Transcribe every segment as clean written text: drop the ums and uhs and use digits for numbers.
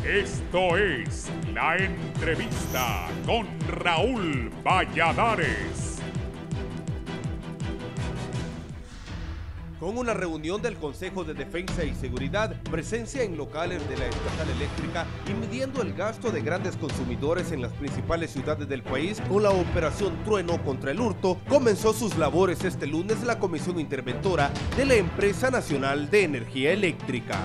Esto es La Entrevista con Raúl Valladares. Con una reunión del Consejo de Defensa y Seguridad, presencia en locales de la estatal eléctrica y midiendo el gasto de grandes consumidores en las principales ciudades del país con la operación Trueno contra el hurto, comenzó sus labores este lunes la Comisión Interventora de la Empresa Nacional de Energía Eléctrica.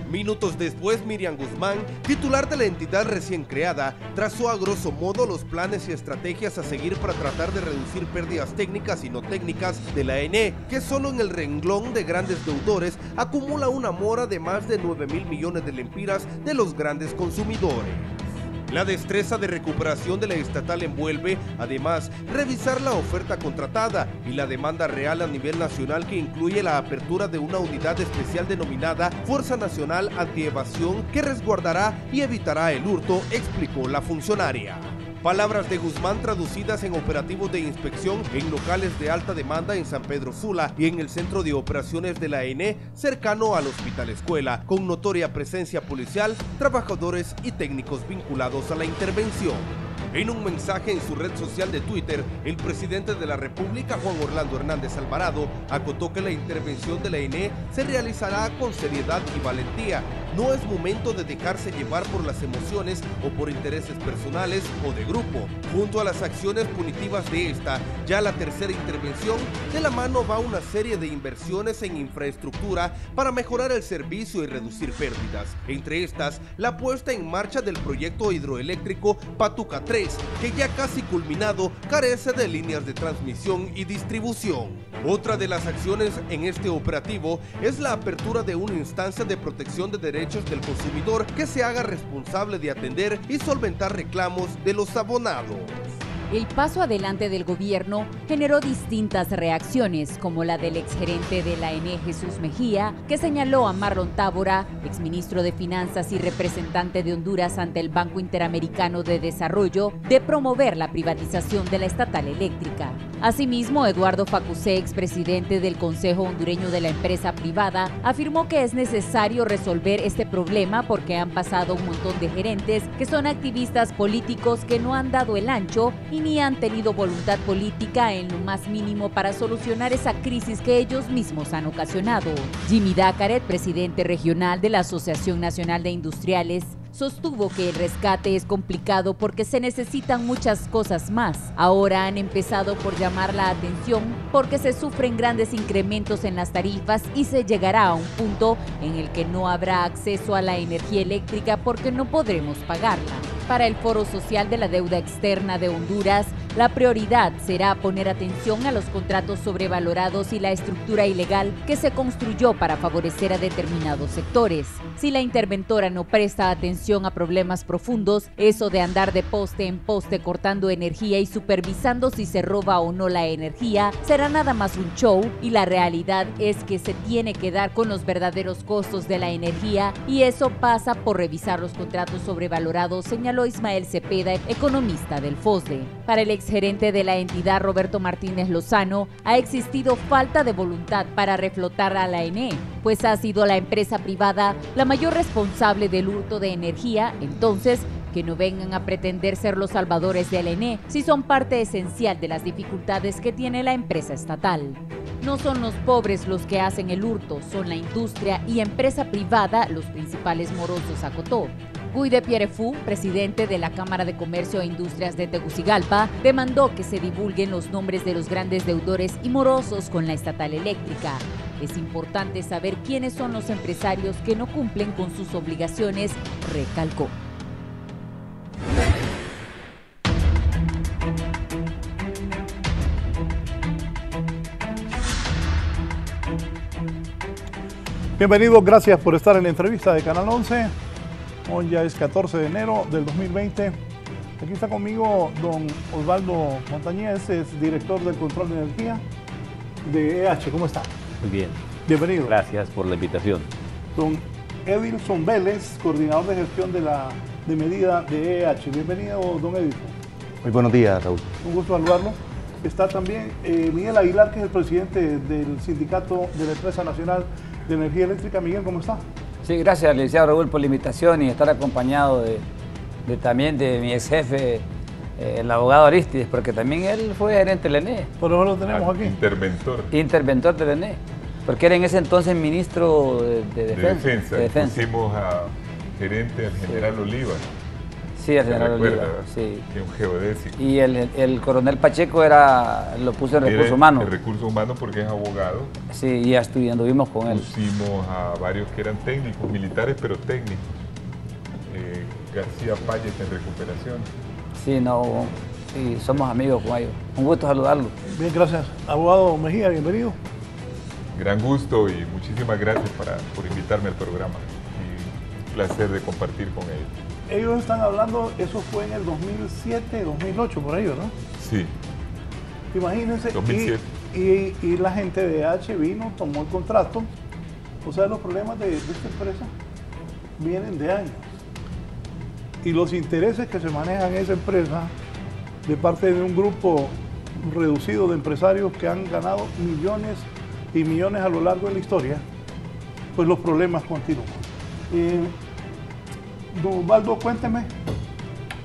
Minutos después, Miriam Guzmán, titular de la entidad recién creada, trazó a grosso modo los planes y estrategias a seguir para tratar de reducir pérdidas técnicas y no técnicas de la ENE, que solo en el renglón de grandes deudores acumula una mora de más de 9.000 millones de lempiras de los grandes consumidores. La destreza de recuperación de la estatal envuelve, además, revisar la oferta contratada y la demanda real a nivel nacional, que incluye la apertura de una unidad especial denominada Fuerza Nacional Antievasión que resguardará y evitará el hurto, explicó la funcionaria. Palabras de Guzmán traducidas en operativos de inspección en locales de alta demanda en San Pedro Sula y en el centro de operaciones de la ENE cercano al Hospital Escuela, con notoria presencia policial, trabajadores y técnicos vinculados a la intervención. En un mensaje en su red social de Twitter, el presidente de la República, Juan Orlando Hernández Alvarado, acotó que la intervención de la ENE se realizará con seriedad y valentía. No es momento de dejarse llevar por las emociones o por intereses personales o de grupo. Junto a las acciones punitivas de esta, ya la tercera intervención, de la mano va una serie de inversiones en infraestructura para mejorar el servicio y reducir pérdidas. Entre estas, la puesta en marcha del proyecto hidroeléctrico Patuca 3, que ya casi culminado, carece de líneas de transmisión y distribución. Otra de las acciones en este operativo es la apertura de una instancia de protección de derechos del consumidor que se haga responsable de atender y solventar reclamos de los abonados. El paso adelante del gobierno generó distintas reacciones, como la del exgerente de la ENE, Jesús Mejía, que señaló a Marlon Tábora, exministro de Finanzas y representante de Honduras ante el Banco Interamericano de Desarrollo, de promover la privatización de la estatal eléctrica. Asimismo, Eduardo Facusé, expresidente del Consejo Hondureño de la Empresa Privada, afirmó que es necesario resolver este problema porque han pasado un montón de gerentes que son activistas políticos que no han dado el ancho y ni han tenido voluntad política en lo más mínimo para solucionar esa crisis que ellos mismos han ocasionado. Jimmy Dacaret, presidente regional de la Asociación Nacional de Industriales, sostuvo que el rescate es complicado porque se necesitan muchas cosas más. Ahora han empezado por llamar la atención porque se sufren grandes incrementos en las tarifas y se llegará a un punto en el que no habrá acceso a la energía eléctrica porque no podremos pagarla. Para el Foro Social de la Deuda Externa de Honduras, la prioridad será poner atención a los contratos sobrevalorados y la estructura ilegal que se construyó para favorecer a determinados sectores. Si la interventora no presta atención a problemas profundos, eso de andar de poste en poste cortando energía y supervisando si se roba o no la energía, será nada más un show, y la realidad es que se tiene que dar con los verdaderos costos de la energía, y eso pasa por revisar los contratos sobrevalorados, señaló Ismael Cepeda, economista del FOSDE. Para el exgerente de la entidad, Roberto Martínez Lozano, ha existido falta de voluntad para reflotar a la ENE, pues ha sido la empresa privada la mayor responsable del hurto de energía. Entonces, que no vengan a pretender ser los salvadores de la ENE si son parte esencial de las dificultades que tiene la empresa estatal. No son los pobres los que hacen el hurto, son la industria y empresa privada los principales morosos, acotó. Guy de Pierrefou, presidente de la Cámara de Comercio e Industrias de Tegucigalpa, demandó que se divulguen los nombres de los grandes deudores y morosos con la estatal eléctrica. Es importante saber quiénes son los empresarios que no cumplen con sus obligaciones, recalcó. Bienvenidos, gracias por estar en la entrevista de Canal 11. Hoy ya es 14 de enero del 2020. Aquí está conmigo don Osvaldo Montañez, es director del control de energía de EH. ¿Cómo está? Muy bien. Bienvenido. Gracias por la invitación. Don Edilson Vélez, coordinador de gestión de medida de EH. Bienvenido, don Edilson. Muy buenos días, Raúl. Un gusto saludarlo. Está también Miguel Aguilar, que es el presidente del sindicato de la Empresa Nacional de Energía Eléctrica. Miguel, ¿cómo está? Sí, gracias, licenciado Raúl, por la invitación y estar acompañado también de mi ex jefe, el abogado Aristides, porque también él fue gerente del ENE. Por eso lo tenemos aquí. Interventor del ENE, porque era en ese entonces ministro de Defensa. Pusimos a gerente al general Oliva. Sí, al general Oliva, sí. Que es un geodésico. Y el coronel Pacheco lo puso en recursos humanos. En recursos humanos porque es abogado. Sí, y anduvimos con él. Pusimos a varios que eran técnicos, militares, pero técnicos. García Payet en recuperación. Sí, sí, somos amigos con ellos. Un gusto saludarlo. Bien, gracias. Abogado Mejía, bienvenido. Gran gusto y muchísimas gracias por invitarme al programa. Y un placer de compartir con ellos. Ellos están hablando, eso fue en el 2007, 2008, por ahí, ¿no? Sí. Imagínense. 2007. Y la gente de H vino, tomó el contrato. O sea, los problemas de esta empresa vienen de años. Y los intereses que se manejan en esa empresa de parte de un grupo reducido de empresarios que han ganado millones y millones a lo largo de la historia, pues los problemas continúan. Don Osvaldo, cuénteme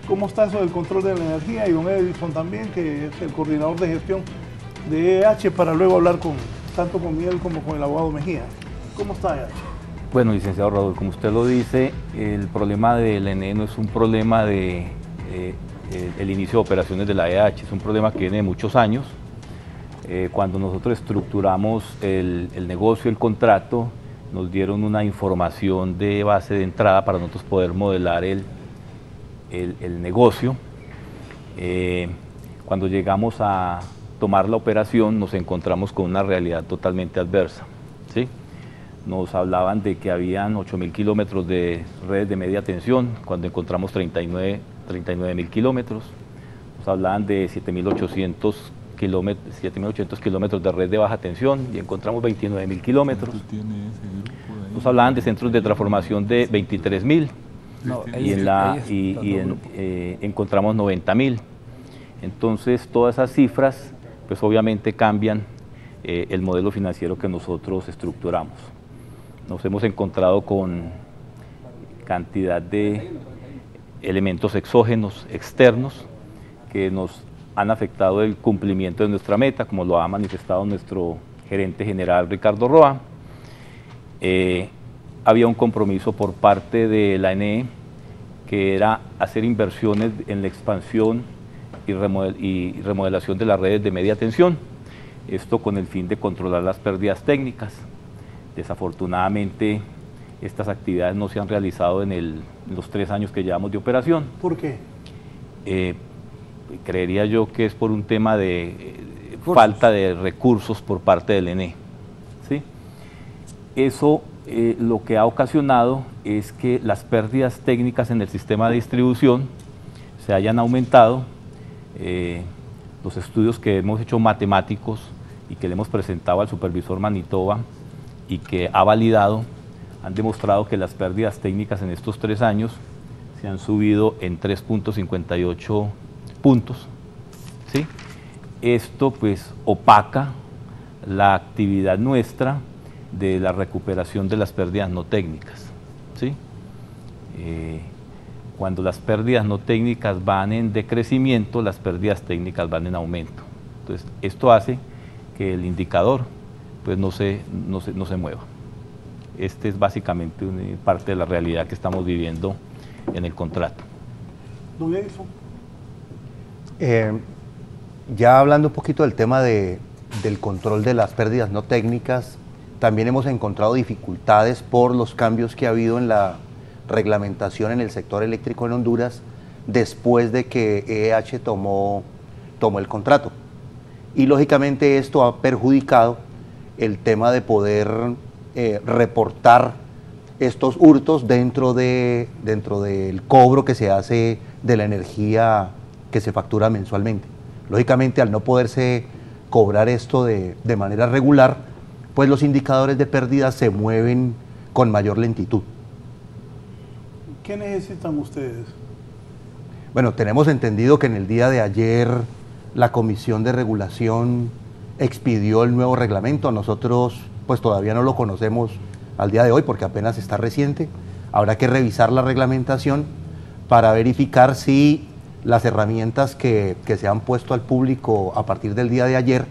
cómo está eso del control de la energía, y don Edison también, que es el coordinador de gestión de EH, para luego hablar tanto con Miguel como con el abogado Mejía. ¿Cómo está EH? Bueno, licenciado Raúl, como usted lo dice, el problema del ENE no es un problema de el inicio de operaciones de la EH, es un problema que viene de muchos años. Cuando nosotros estructuramos el negocio, el contrato, nos dieron una información de base de entrada para nosotros poder modelar el negocio. Cuando llegamos a tomar la operación, nos encontramos con una realidad totalmente adversa, ¿sí? Nos hablaban de que habían 8.000 kilómetros de redes de media tensión, cuando encontramos 39.000 kilómetros. Nos hablaban de 7.800 kilómetros de red de baja tensión y encontramos 29.000 kilómetros. Nos hablaban de centros de transformación de 23.000 encontramos 90.000. Entonces todas esas cifras pues obviamente cambian el modelo financiero que nosotros estructuramos. Nos hemos encontrado con cantidad de elementos exógenos, externos, que nos han afectado el cumplimiento de nuestra meta, como lo ha manifestado nuestro gerente general Ricardo Roa. Había un compromiso por parte de la ENE que era hacer inversiones en la expansión y remodelación de las redes de media tensión, esto con el fin de controlar las pérdidas técnicas. Desafortunadamente, estas actividades no se han realizado en los 3 años que llevamos de operación. ¿Por qué? Creería yo que es por un tema de falta de recursos por parte del ENE, ¿sí? Eso lo que ha ocasionado es que las pérdidas técnicas en el sistema de distribución se hayan aumentado. Los estudios que hemos hecho matemáticos y que le hemos presentado al supervisor Manitoba y que ha validado, han demostrado que las pérdidas técnicas en estos 3 años se han subido en 3.58 puntos, ¿sí? Esto pues opaca la actividad nuestra de la recuperación de las pérdidas no técnicas, ¿sí? Cuando las pérdidas no técnicas van en decrecimiento, las pérdidas técnicas van en aumento. Entonces, esto hace que el indicador pues no se mueva. Este es básicamente una parte de la realidad que estamos viviendo en el contrato. ¿Don Edison? Ya hablando un poquito del tema del control de las pérdidas no técnicas, también hemos encontrado dificultades por los cambios que ha habido en la reglamentación en el sector eléctrico en Honduras después de que EH tomó el contrato. Y lógicamente esto ha perjudicado el tema de poder reportar estos hurtos dentro del cobro que se hace de la energía que se factura mensualmente. Lógicamente, al no poderse cobrar esto de manera regular, pues los indicadores de pérdidas se mueven con mayor lentitud. ¿Qué necesitan ustedes? Bueno, tenemos entendido que en el día de ayer la Comisión de Regulación expidió el nuevo reglamento. Nosotros pues todavía no lo conocemos al día de hoy, porque apenas está reciente. Habrá que revisar la reglamentación para verificar si las herramientas que se han puesto al público a partir del día de ayer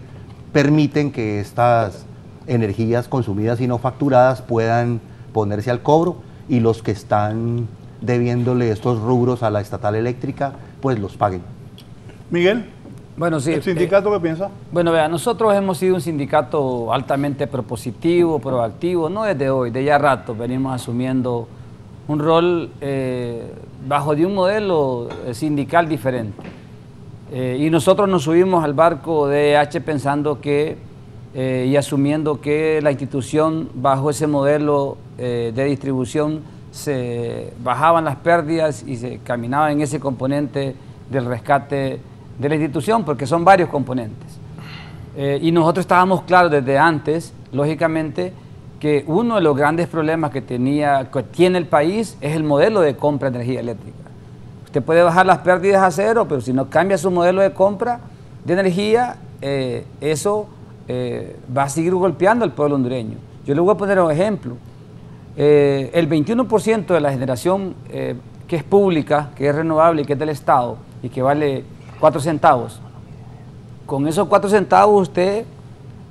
permiten que estas energías consumidas y no facturadas puedan ponerse al cobro, y los que están debiéndole estos rubros a la estatal eléctrica, pues los paguen. Miguel, bueno, sí, ¿el sindicato qué piensa? Bueno, vea, nosotros hemos sido un sindicato altamente propositivo, proactivo, no desde hoy, de ya rato venimos asumiendo un rol bajo de un modelo sindical diferente. Y nosotros nos subimos al barco de EH pensando que y asumiendo que la institución bajo ese modelo de distribución se bajaban las pérdidas y se caminaba en ese componente del rescate de la institución, porque son varios componentes. Y nosotros estábamos claros desde antes, lógicamente, que uno de los grandes problemas que tiene el país es el modelo de compra de energía eléctrica. Usted puede bajar las pérdidas a cero, pero si no cambia su modelo de compra de energía, eso va a seguir golpeando al pueblo hondureño. Yo le voy a poner un ejemplo. El 21% de la generación que es pública, que es renovable y que es del Estado y que vale 4 centavos, con esos 4 centavos usted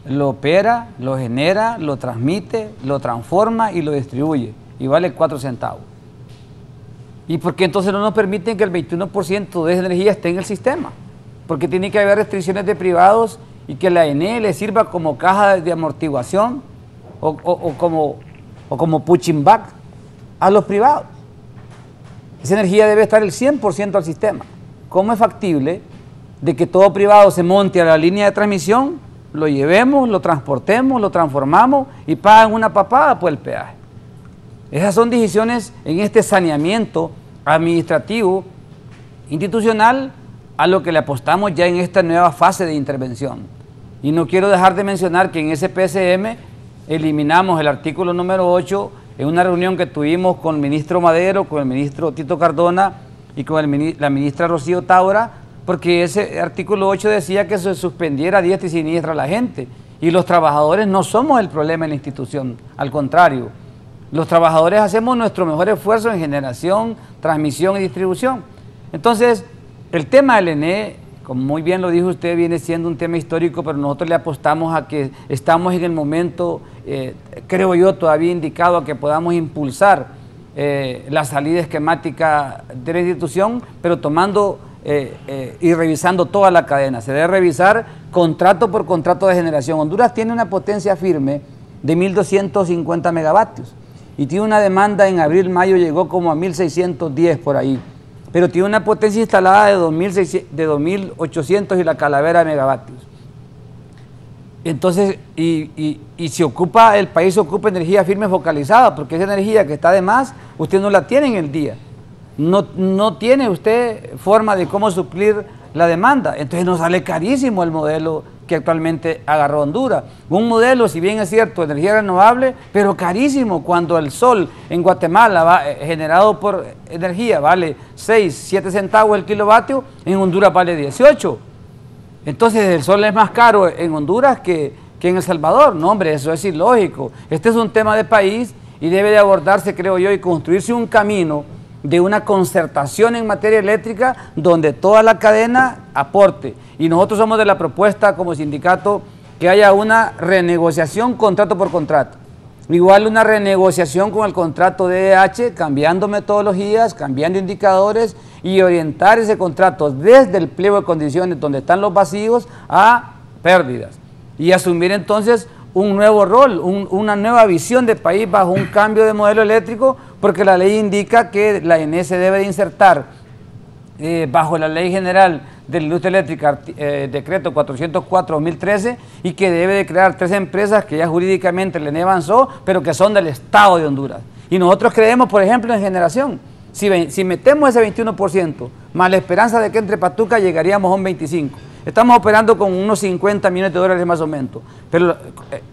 lo opera, lo genera, lo transmite, lo transforma y lo distribuye y vale 4 centavos. ¿Y por qué entonces no nos permiten que el 21% de esa energía esté en el sistema? Porque tiene que haber restricciones de privados y que la ENE le sirva como caja de amortiguación o como punching bag a los privados. Esa energía debe estar el 100% al sistema. ¿Cómo es factible de que todo privado se monte a la línea de transmisión, lo llevemos, lo transportemos, lo transformamos y pagan una papada por el peaje? Esas son decisiones en este saneamiento administrativo, institucional, a lo que le apostamos ya en esta nueva fase de intervención. Y no quiero dejar de mencionar que en ese PCM eliminamos el artículo número 8 en una reunión que tuvimos con el ministro Madero, con el ministro Tito Cardona y con la ministra Rocío Tábora, porque ese artículo 8 decía que se suspendiera a diestra y siniestra a la gente. Y los trabajadores no somos el problema en la institución, al contrario. Los trabajadores hacemos nuestro mejor esfuerzo en generación, transmisión y distribución. Entonces, el tema del ENE, como muy bien lo dijo usted, viene siendo un tema histórico, pero nosotros le apostamos a que estamos en el momento, creo yo, todavía indicado a que podamos impulsar la salida esquemática de la institución, pero tomando y revisando toda la cadena. Se debe revisar contrato por contrato de generación. Honduras tiene una potencia firme de 1.250 megavatios y tiene una demanda en abril-mayo, llegó como a 1.610 por ahí, pero tiene una potencia instalada de 2.800 y la calavera de megavatios. Entonces, el país ocupa energía firme focalizada, porque esa energía que está de más, usted no la tiene en el día. No tiene usted forma de cómo suplir la demanda. Entonces nos sale carísimo el modelo que actualmente agarró Honduras. Un modelo, si bien es cierto, de energía renovable, pero carísimo, cuando el sol en Guatemala generado por energía vale 6, 7 centavos el kilovatio, en Honduras vale 18. Entonces el sol es más caro en Honduras que en El Salvador. No, hombre, eso es ilógico. Este es un tema de país y debe de abordarse, creo yo, y construirse un camino de una concertación en materia eléctrica donde toda la cadena aporte. Y nosotros somos de la propuesta como sindicato que haya una renegociación contrato por contrato. Igual una renegociación con el contrato de EH, cambiando metodologías, cambiando indicadores y orientar ese contrato desde el pliego de condiciones donde están los vacíos a pérdidas. Y asumir entonces un nuevo rol, una nueva visión de país bajo un cambio de modelo eléctrico, porque la ley indica que la ENE se debe de insertar bajo la Ley General de la Industria Eléctrica, decreto 404-2013, y que debe de crear 3 empresas que ya jurídicamente la ENE avanzó, pero que son del Estado de Honduras. Y nosotros creemos, por ejemplo, en generación. Si metemos ese 21%, más la esperanza de que entre Patuca llegaríamos a un 25%. Estamos operando con unos 50 millones de dólares más o menos, pero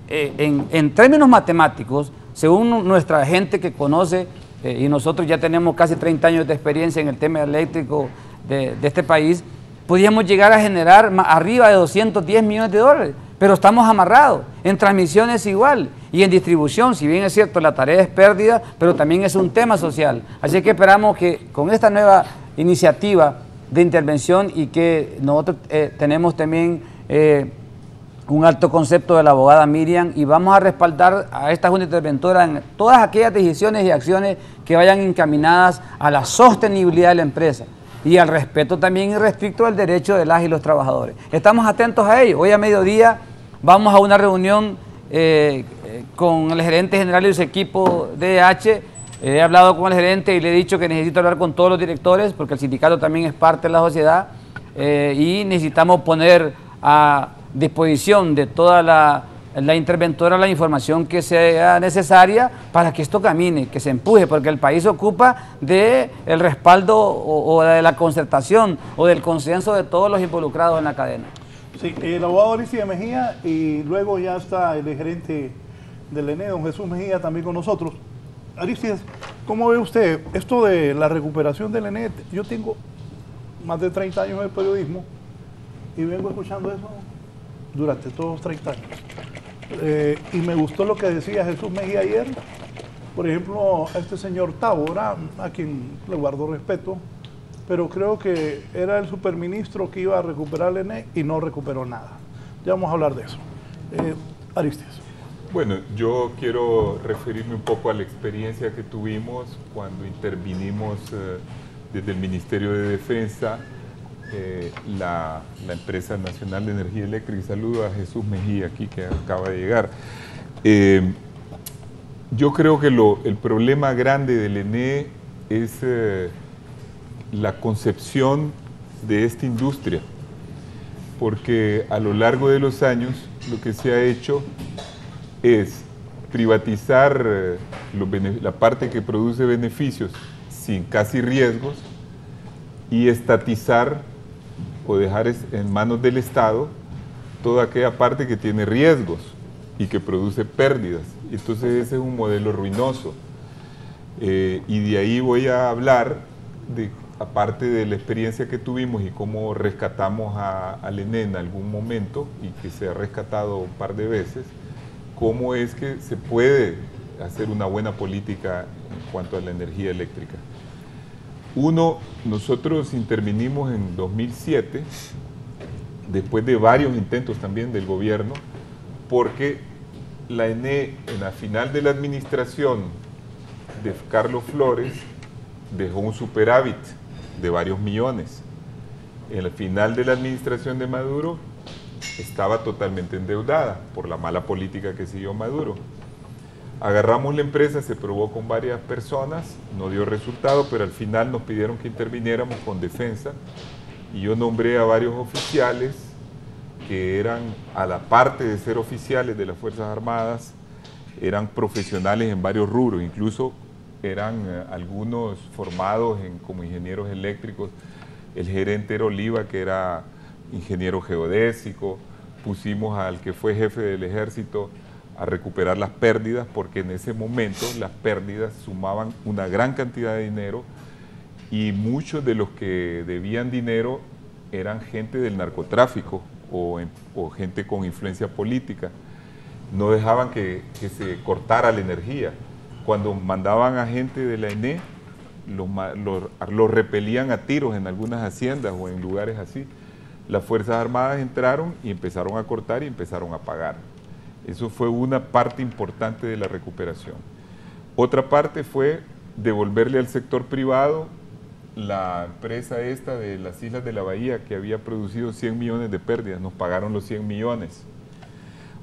en términos matemáticos, según nuestra gente que conoce, y nosotros ya tenemos casi 30 años de experiencia en el tema eléctrico de este país, podríamos llegar a generar arriba de 210 millones de dólares, pero estamos amarrados. En transmisiones igual, Y en distribución, si bien es cierto, la tarea es pérdida, pero también es un tema social. Así que esperamos que con esta nueva iniciativa de intervención y que nosotros tenemos también un alto concepto de la abogada Miriam y vamos a respaldar a esta Junta Interventora en todas aquellas decisiones y acciones que vayan encaminadas a la sostenibilidad de la empresa y al respeto también irrestricto del derecho de las y los trabajadores. Estamos atentos a ello. Hoy a mediodía vamos a una reunión con el gerente general y su equipo de DH. He hablado con el gerente y le he dicho que necesito hablar con todos los directores porque el sindicato también es parte de la sociedad y necesitamos poner a disposición de toda la interventora la información que sea necesaria para que esto camine, que se empuje, porque el país ocupa del respaldo o de la concertación o del consenso de todos los involucrados en la cadena. Sí, el abogado Aristides Mejía y luego ya está el gerente del ENE, don Jesús Mejía, también con nosotros. Aristides, ¿cómo ve usted esto de la recuperación del ENE? Yo tengo más de 30 años en el periodismo y vengo escuchando eso durante todos los 30 años. Y me gustó lo que decía Jesús Mejía ayer. Por ejemplo, a este señor Tábora, a quien le guardo respeto, pero creo que era el superministro que iba a recuperar el ENE y no recuperó nada. Ya vamos a hablar de eso. Aristides. Bueno, yo quiero referirme un poco a la experiencia que tuvimos cuando intervinimos desde el Ministerio de Defensa, la Empresa Nacional de Energía Eléctrica. Y saludo a Jesús Mejía aquí que acaba de llegar. Yo creo que el problema grande del ENE es la concepción de esta industria, porque a lo largo de los años lo que se ha hecho es privatizar la parte que produce beneficios sin casi riesgos y estatizar o dejar en manos del Estado toda aquella parte que tiene riesgos y que produce pérdidas. Entonces ese es un modelo ruinoso. Y de ahí voy a hablar, aparte de la experiencia que tuvimos y cómo rescatamos al ENE en algún momento y que se ha rescatado un par de veces, cómo es que se puede hacer una buena política en cuanto a la energía eléctrica. Nosotros intervinimos en 2007, después de varios intentos también del gobierno, porque la ENE, en la final de la administración de Carlos Flores, dejó un superávit de varios millones. En la final de la administración de Maduro, estaba totalmente endeudada por la mala política que siguió Maduro. Agarramos la empresa, se probó con varias personas, no dio resultado, pero al final nos pidieron que interviniéramos con defensa y yo nombré a varios oficiales que eran, a la parte de ser oficiales de las Fuerzas Armadas, eran profesionales en varios rubros, incluso eran algunos formados como ingenieros eléctricos. El gerente era Oliva, que era ingeniero geodésico. Pusimos al que fue jefe del ejército a recuperar las pérdidas, porque en ese momento las pérdidas sumaban una gran cantidad de dinero y muchos de los que debían dinero eran gente del narcotráfico o gente con influencia política. No dejaban que se cortara la energía. Cuando mandaban a gente de la ENE, los repelían a tiros en algunas haciendas o en lugares así. Las Fuerzas Armadas entraron y empezaron a cortar y empezaron a pagar. Eso fue una parte importante de la recuperación. Otra parte fue devolverle al sector privado la empresa esta de las Islas de la Bahía, que había producido 100 millones de pérdidas, nos pagaron los 100 millones.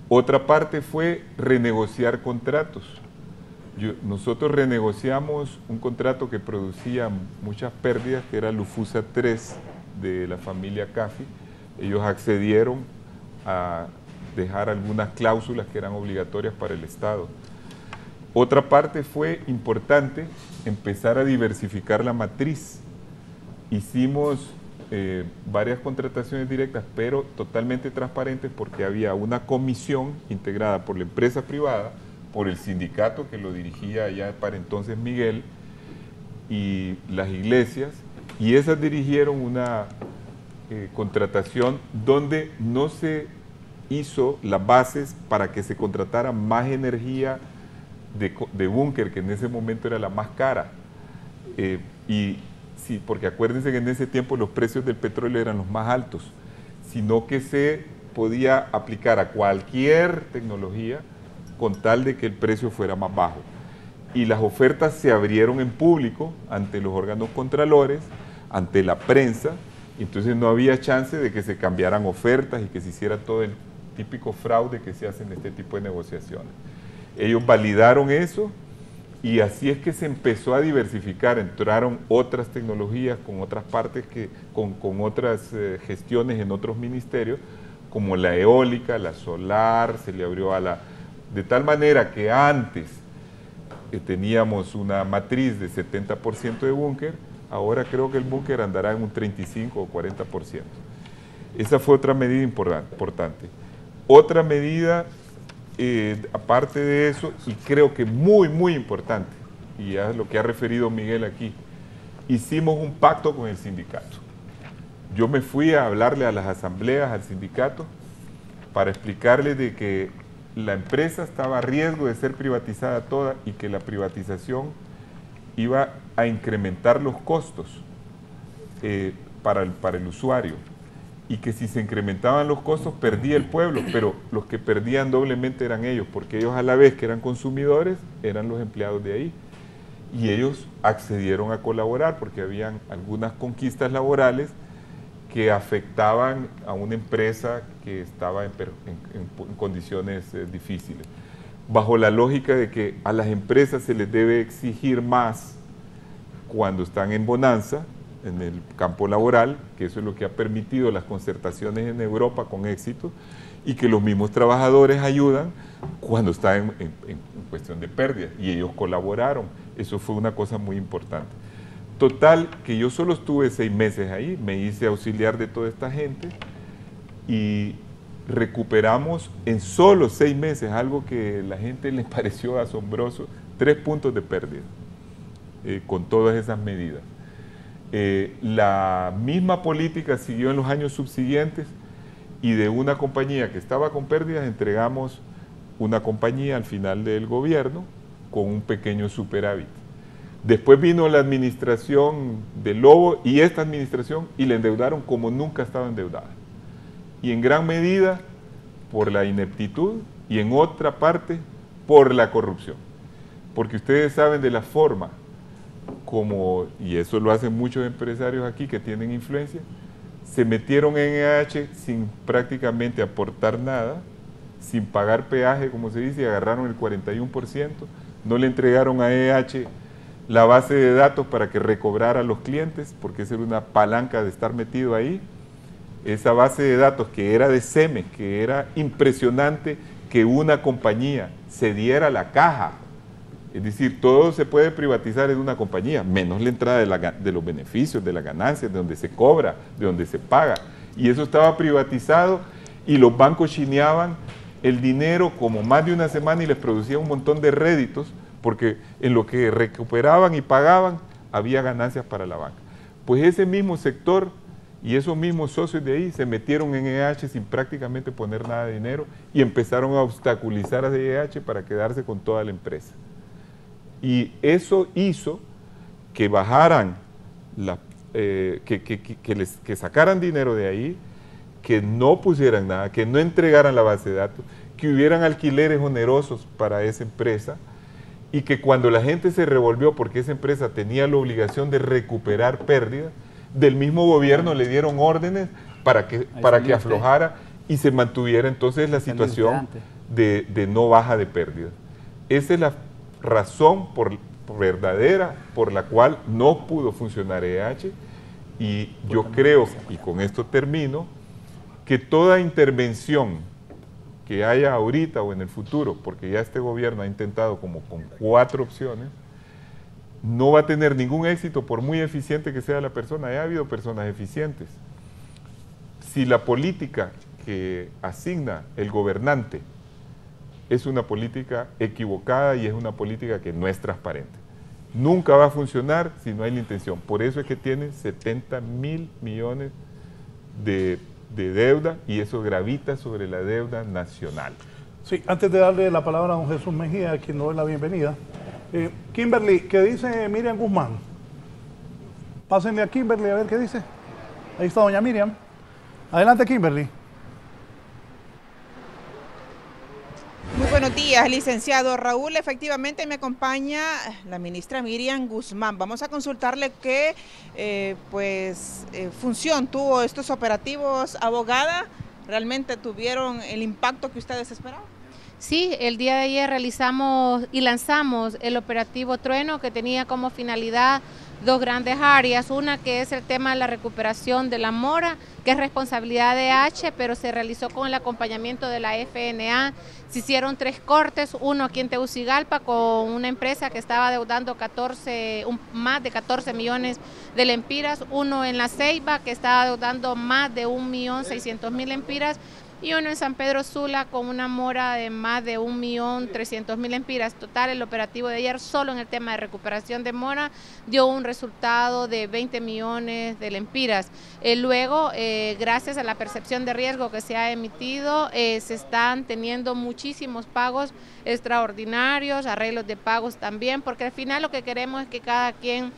Otra parte fue renegociar contratos. Nosotros renegociamos un contrato que producía muchas pérdidas, que era Lufusa 3 de la familia Cafi. Ellos accedieron a dejar algunas cláusulas que eran obligatorias para el Estado. Otra parte fue importante, empezar a diversificar la matriz. Hicimos varias contrataciones directas, pero totalmente transparentes, porque había una comisión integrada por la empresa privada, por el sindicato que lo dirigía ya para entonces Miguel, y las iglesias, y esas dirigieron una contratación donde no se hizo las bases para que se contratara más energía de búnker, que en ese momento era la más cara. Y sí, porque acuérdense que en ese tiempo los precios del petróleo eran los más altos, sino que se podía aplicar a cualquier tecnología con tal de que el precio fuera más bajo. Y las ofertas se abrieron en público ante los órganos contralores, ante la prensa, y entonces no había chance de que se cambiaran ofertas y que se hiciera todo el típico fraude que se hace en este tipo de negociaciones. Ellos validaron eso y así es que se empezó a diversificar, entraron otras tecnologías con otras partes, con otras gestiones en otros ministerios, como la eólica, la solar, se le abrió a la... De tal manera que antes teníamos una matriz de 70% de búnker, ahora creo que el búnker andará en un 35 o 40%. Esa fue otra medida importante. Otra medida, aparte de eso, y creo que muy importante, y ya es lo que ha referido Miguel aquí, hicimos un pacto con el sindicato. Yo me fui a hablarle a las asambleas, al sindicato, para explicarles de que la empresa estaba a riesgo de ser privatizada toda y que la privatización iba a incrementar los costos para el usuario, y que si se incrementaban los costos perdía el pueblo, pero los que perdían doblemente eran ellos, porque ellos a la vez que eran consumidores, eran los empleados de ahí, y ellos accedieron a colaborar porque habían algunas conquistas laborales que afectaban a una empresa que estaba en condiciones difíciles. Bajo la lógica de que a las empresas se les debe exigir más cuando están en bonanza, en el campo laboral, que eso es lo que ha permitido las concertaciones en Europa con éxito, y que los mismos trabajadores ayudan cuando están en cuestión de pérdidas, y ellos colaboraron. Eso fue una cosa muy importante. Total, que yo solo estuve 6 meses ahí, me hice auxiliar de toda esta gente, y recuperamos en solo 6 meses, algo que a la gente les pareció asombroso, 3 puntos de pérdida, con todas esas medidas. La misma política siguió en los años subsiguientes, y de una compañía que estaba con pérdidas entregamos una compañía al final del gobierno con un pequeño superávit. Después vino la administración de Lobo y esta administración y le endeudaron como nunca estaba endeudada. Y en gran medida por la ineptitud y en otra parte por la corrupción. Porque ustedes saben de la forma como, y eso lo hacen muchos empresarios aquí que tienen influencia, se metieron en EH sin prácticamente aportar nada, sin pagar peaje, como se dice, y agarraron el 41%, no le entregaron a EH la base de datos para que recobrara a los clientes, porque esa era una palanca de estar metido ahí. Esa base de datos que era de CEMEX, que era impresionante que una compañía cediera la caja. Es decir, todo se puede privatizar en una compañía, menos la entrada de los beneficios, de las ganancias, de donde se cobra, de donde se paga. Y eso estaba privatizado y los bancos chineaban el dinero como más de una semana y les producía un montón de réditos, porque en lo que recuperaban y pagaban había ganancias para la banca. Pues ese mismo sector y esos mismos socios de ahí se metieron en EH sin prácticamente poner nada de dinero y empezaron a obstaculizar a EH para quedarse con toda la empresa. Y eso hizo que bajaran, que sacaran dinero de ahí, que no pusieran nada, que no entregaran la base de datos, que hubieran alquileres onerosos para esa empresa, y que cuando la gente se revolvió porque esa empresa tenía la obligación de recuperar pérdidas, del mismo gobierno le dieron órdenes para que aflojara y se mantuviera entonces la situación de no baja de pérdidas. Esa es la razón verdadera por la cual no pudo funcionar EH, y yo creo, y con esto termino, que toda intervención que haya ahorita o en el futuro, porque ya este gobierno ha intentado como con 4 opciones, no va a tener ningún éxito por muy eficiente que sea la persona. Ya ha habido personas eficientes. Si la política que asigna el gobernante es una política equivocada y es una política que no es transparente, nunca va a funcionar si no hay la intención. Por eso es que tiene 70.000 millones de de deuda y eso gravita sobre la deuda nacional. Sí, antes de darle la palabra a don Jesús Mejía, a quien doy la bienvenida, Kimberly, ¿qué dice Miriam Guzmán? Pásenle a Kimberly a ver qué dice. Ahí está doña Miriam. Adelante, Kimberly. Muy buenos días, licenciado Raúl. Efectivamente me acompaña la ministra Miriam Guzmán. Vamos a consultarle qué función tuvo estos operativos, abogada. ¿Realmente tuvieron el impacto que ustedes esperaban? Sí, el día de ayer realizamos y lanzamos el operativo Trueno, que tenía como finalidad dos grandes áreas. Una que es el tema de la recuperación de la mora, que es responsabilidad de H, pero se realizó con el acompañamiento de la FNA. Se hicieron 3 cortes, uno aquí en Tegucigalpa con una empresa que estaba deudando más de 14 millones de lempiras, uno en La Ceiba que estaba deudando más de 1.600.000 lempiras, y uno en San Pedro Sula con una mora de más de 1.300.000 lempiras. Total, el operativo de ayer solo en el tema de recuperación de mora dio un resultado de 20 millones de lempiras. Luego, gracias a la percepción de riesgo que se ha emitido, se están teniendo muchísimos pagos extraordinarios, arreglos de pagos también, porque al final lo que queremos es que cada quien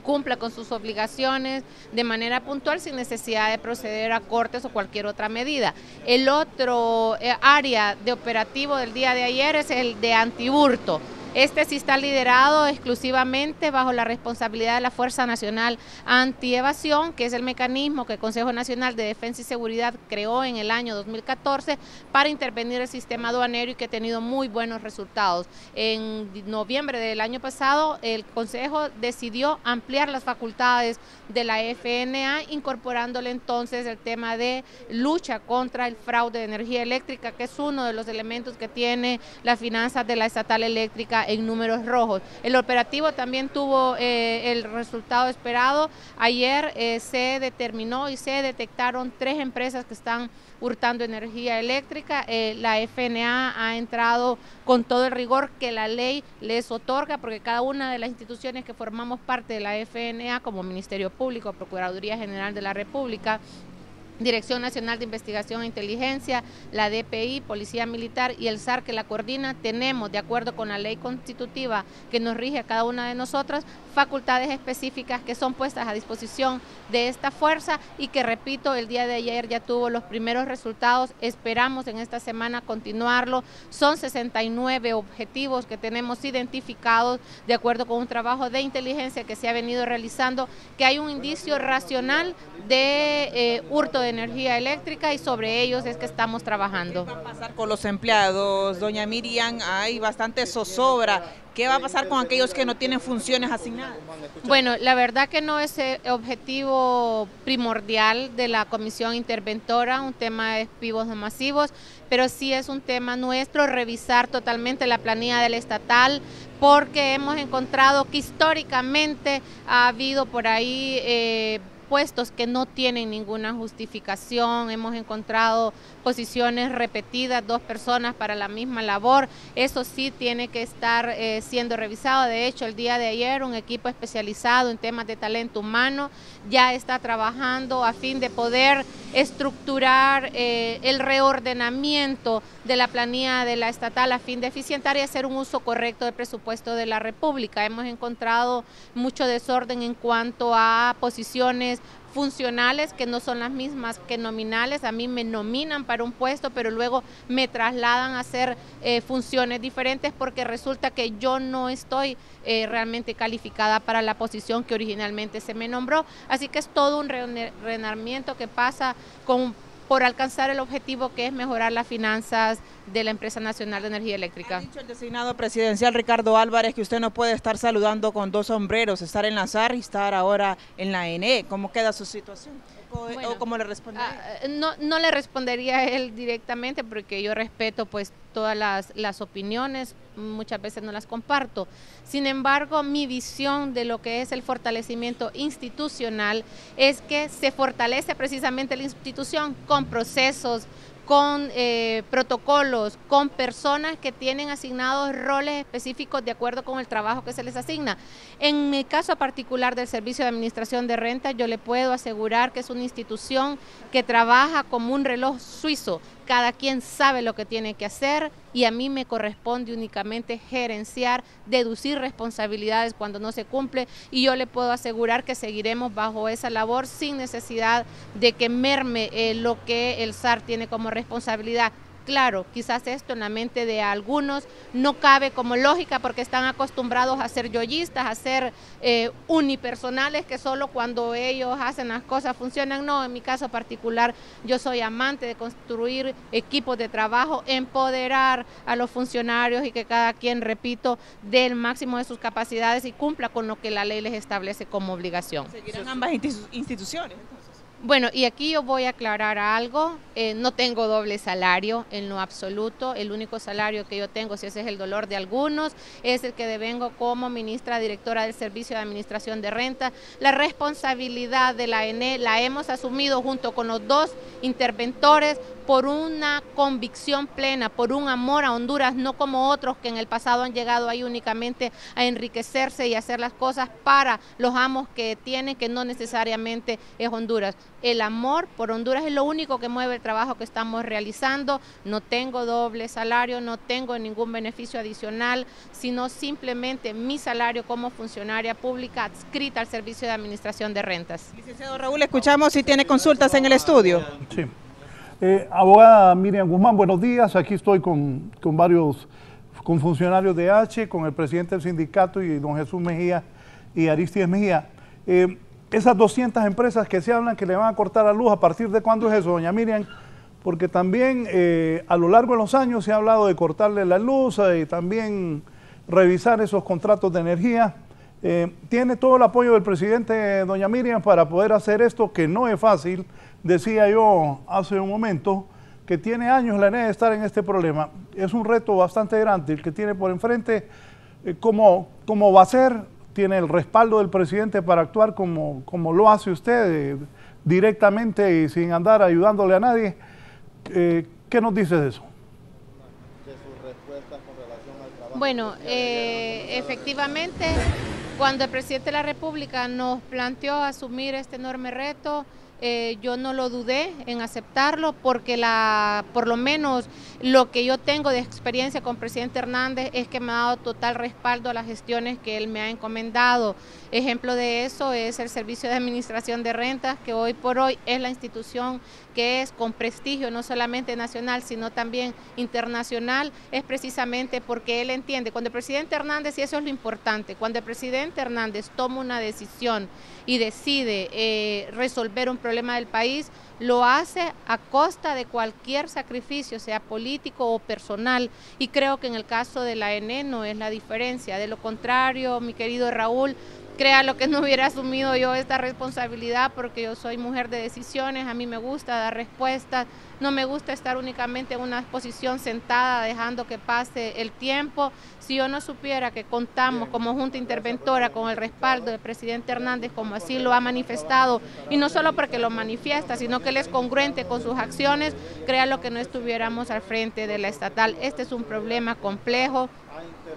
cumpla con sus obligaciones de manera puntual sin necesidad de proceder a cortes o cualquier otra medida. El otro área de operativo del día de ayer es el de antihurto. Este sí está liderado exclusivamente bajo la responsabilidad de la Fuerza Nacional Antievasión, que es el mecanismo que el Consejo Nacional de Defensa y Seguridad creó en el año 2014 para intervenir el sistema aduanero y que ha tenido muy buenos resultados. En noviembre del año pasado, el Consejo decidió ampliar las facultades de la FNA, incorporándole entonces el tema de lucha contra el fraude de energía eléctrica, que es uno de los elementos que tiene las finanzas de la estatal eléctrica en números rojos. El operativo también tuvo el resultado esperado. Ayer se determinó y se detectaron 3 empresas que están hurtando energía eléctrica. La FNA ha entrado con todo el rigor que la ley les otorga, porque cada una de las instituciones que formamos parte de la FNA, como Ministerio Público, Procuraduría General de la República, Dirección Nacional de Investigación e Inteligencia, la DPI, Policía Militar y el SAR que la coordina, tenemos, de acuerdo con la ley constitutiva que nos rige a cada una de nosotras, facultades específicas que son puestas a disposición de esta fuerza y que, repito, el día de ayer ya tuvo los primeros resultados. Esperamos en esta semana continuarlo. Son 69 objetivos que tenemos identificados de acuerdo con un trabajo de inteligencia que se ha venido realizando, que hay un indicio racional de hurto de energía eléctrica y sobre ellos es que estamos trabajando. ¿Qué va a pasar con los empleados? Doña Miriam, hay bastante zozobra. ¿Qué va a pasar con aquellos que no tienen funciones asignadas? Bueno, la verdad que no es el objetivo primordial de la comisión interventora, un tema de despidos masivos, pero sí es un tema nuestro revisar totalmente la planilla del estatal, porque hemos encontrado que históricamente ha habido por ahí puestos que no tienen ninguna justificación. Hemos encontrado posiciones repetidas, 2 personas para la misma labor. Eso sí tiene que estar siendo revisado. De hecho, el día de ayer un equipo especializado en temas de talento humano ya está trabajando a fin de poder estructurar el reordenamiento de la planilla de la estatal a fin de eficientar y hacer un uso correcto del presupuesto de la República. Hemos encontrado mucho desorden en cuanto a posiciones funcionales que no son las mismas que nominales. A mí me nominan para un puesto, pero luego me trasladan a hacer funciones diferentes porque resulta que yo no estoy realmente calificada para la posición que originalmente se me nombró. Así que es todo un reordenamiento que pasa por alcanzar el objetivo que es mejorar las finanzas de la Empresa Nacional de Energía Eléctrica. Ha dicho el designado presidencial Ricardo Álvarez que usted no puede estar saludando con 2 sombreros, estar en la SAR y estar ahora en la ENE. ¿Cómo queda su situación? Bueno, ¿o cómo le respondería? No le respondería a él directamente porque yo respeto pues todas las opiniones, muchas veces no las comparto. Sin embargo, mi visión de lo que es el fortalecimiento institucional es que se fortalece precisamente la institución con procesos, con protocolos, con personas que tienen asignados roles específicos de acuerdo con el trabajo que se les asigna. En mi caso particular del Servicio de Administración de Renta, yo le puedo asegurar que es una institución que trabaja como un reloj suizo. Cada quien sabe lo que tiene que hacer y a mí me corresponde únicamente gerenciar, deducir responsabilidades cuando no se cumple, y yo le puedo asegurar que seguiremos bajo esa labor sin necesidad de que merme lo que el SAR tiene como responsabilidad. Claro, quizás esto en la mente de algunos no cabe como lógica porque están acostumbrados a ser yoyistas, a ser unipersonales, que solo cuando ellos hacen las cosas funcionan. No, en mi caso particular yo soy amante de construir equipos de trabajo, empoderar a los funcionarios y que cada quien, repito, dé el máximo de sus capacidades y cumpla con lo que la ley les establece como obligación. ¿Seguirán ambas instituciones? Bueno, y aquí yo voy a aclarar algo, no tengo doble salario en lo absoluto, el único salario que yo tengo, si ese es el dolor de algunos, es el que devengo como ministra directora del Servicio de Administración de Renta. La responsabilidad de la ENE la hemos asumido junto con los dos interventores por una convicción plena, por un amor a Honduras, no como otros que en el pasado han llegado ahí únicamente a enriquecerse y hacer las cosas para los amos que tienen, que no necesariamente es Honduras. El amor por Honduras es lo único que mueve el trabajo que estamos realizando. No tengo doble salario, no tengo ningún beneficio adicional, sino simplemente mi salario como funcionaria pública adscrita al Servicio de Administración de Rentas. Licenciado Raúl, escuchamos si tiene consultas en el estudio. Sí. Abogada Miriam Guzmán, buenos días. Aquí estoy con funcionarios de H, con el presidente del sindicato y don Jesús Mejía y Aristides Mejía. Esas 200 empresas que se hablan que le van a cortar la luz, ¿a partir de cuándo es eso, doña Miriam? Porque también a lo largo de los años se ha hablado de cortarle la luz y también revisar esos contratos de energía. ¿Tiene todo el apoyo del presidente, doña Miriam, para poder hacer esto, que no es fácil? Decía yo hace un momento que tiene años la ENE de estar en este problema. Es un reto bastante grande el que tiene por enfrente. ¿Cómo va a ser? ¿Tiene el respaldo del presidente para actuar como lo hace usted, directamente y sin andar ayudándole a nadie? ¿Qué nos dice de eso? De sus respuestas con relación al trabajo. Bueno, efectivamente, cuando el presidente de la República nos planteó asumir este enorme reto, yo no lo dudé en aceptarlo porque por lo menos lo que yo tengo de experiencia con el presidente Hernández es que me ha dado total respaldo a las gestiones que él me ha encomendado. Ejemplo de eso es el Servicio de Administración de Rentas, que hoy por hoy es la institución que es con prestigio no solamente nacional, sino también internacional, es precisamente porque él entiende, cuando el presidente Hernández, y eso es lo importante, cuando el presidente Hernández toma una decisión y decide resolver un problema del país, lo hace a costa de cualquier sacrificio, sea político o personal, y creo que en el caso de la ENE no es la diferencia. De lo contrario, mi querido Raúl, créalo que no hubiera asumido yo esta responsabilidad, porque yo soy mujer de decisiones, a mí me gusta dar respuestas, no me gusta estar únicamente en una posición sentada dejando que pase el tiempo. Si yo no supiera que contamos como Junta Interventora con el respaldo del presidente Hernández, como así lo ha manifestado, y no solo porque lo manifiesta, sino que él es congruente con sus acciones, créalo que no estuviéramos al frente de la estatal. Este es un problema complejo.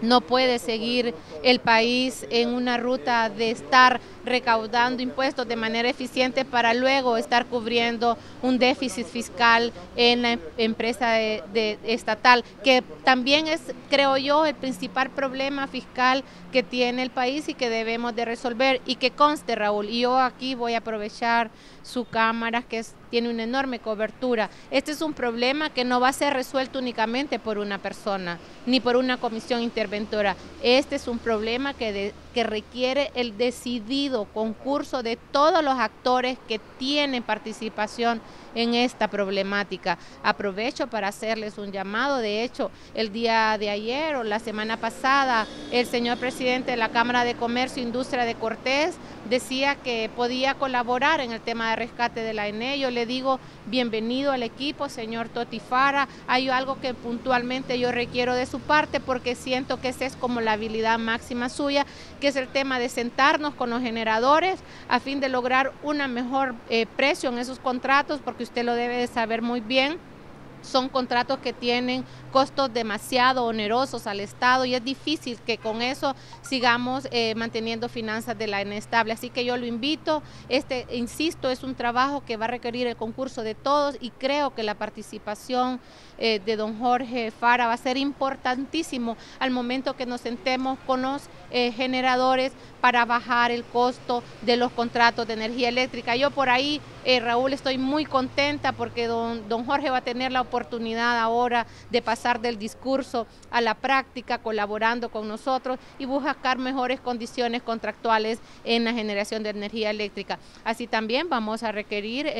No puede seguir el país en una ruta de estar recaudando impuestos de manera eficiente para luego estar cubriendo un déficit fiscal en la empresa estatal, que también es, creo yo, el principal problema fiscal que tiene el país y que debemos de resolver. Y que conste, Raúl, y yo aquí voy a aprovechar su cámara, que tiene una enorme cobertura. Este es un problema que no va a ser resuelto únicamente por una persona, ni por una comisión interventora. Este es un problema que requiere el decidido concurso de todos los actores que tienen participación en esta problemática. Aprovecho para hacerles un llamado. De hecho, el día de ayer o la semana pasada, el señor presidente de la Cámara de Comercio e Industria de Cortés decía que podía colaborar en el tema de rescate de la ENE. Yo le digo bienvenido al equipo, señor Toti Fara. Hay algo que puntualmente yo requiero de su parte, porque siento que esa es como la habilidad máxima suya, que es el tema de sentarnos con los generadores a fin de lograr una mejor precio en esos contratos, porque usted lo debe de saber muy bien. son contratos que tienen costos demasiado onerosos al Estado y es difícil que con eso sigamos manteniendo finanzas de la ENE estable. Así que yo lo invito, insisto, es un trabajo que va a requerir el concurso de todos y creo que la participación de don Jorge Fara va a ser importantísimo al momento que nos sentemos con los generadores para bajar el costo de los contratos de energía eléctrica. Yo por ahí, Raúl, estoy muy contenta porque don Jorge va a tener la oportunidad ahora de pasar del discurso a la práctica, colaborando con nosotros y buscar mejores condiciones contractuales en la generación de energía eléctrica. Así también vamos a requerir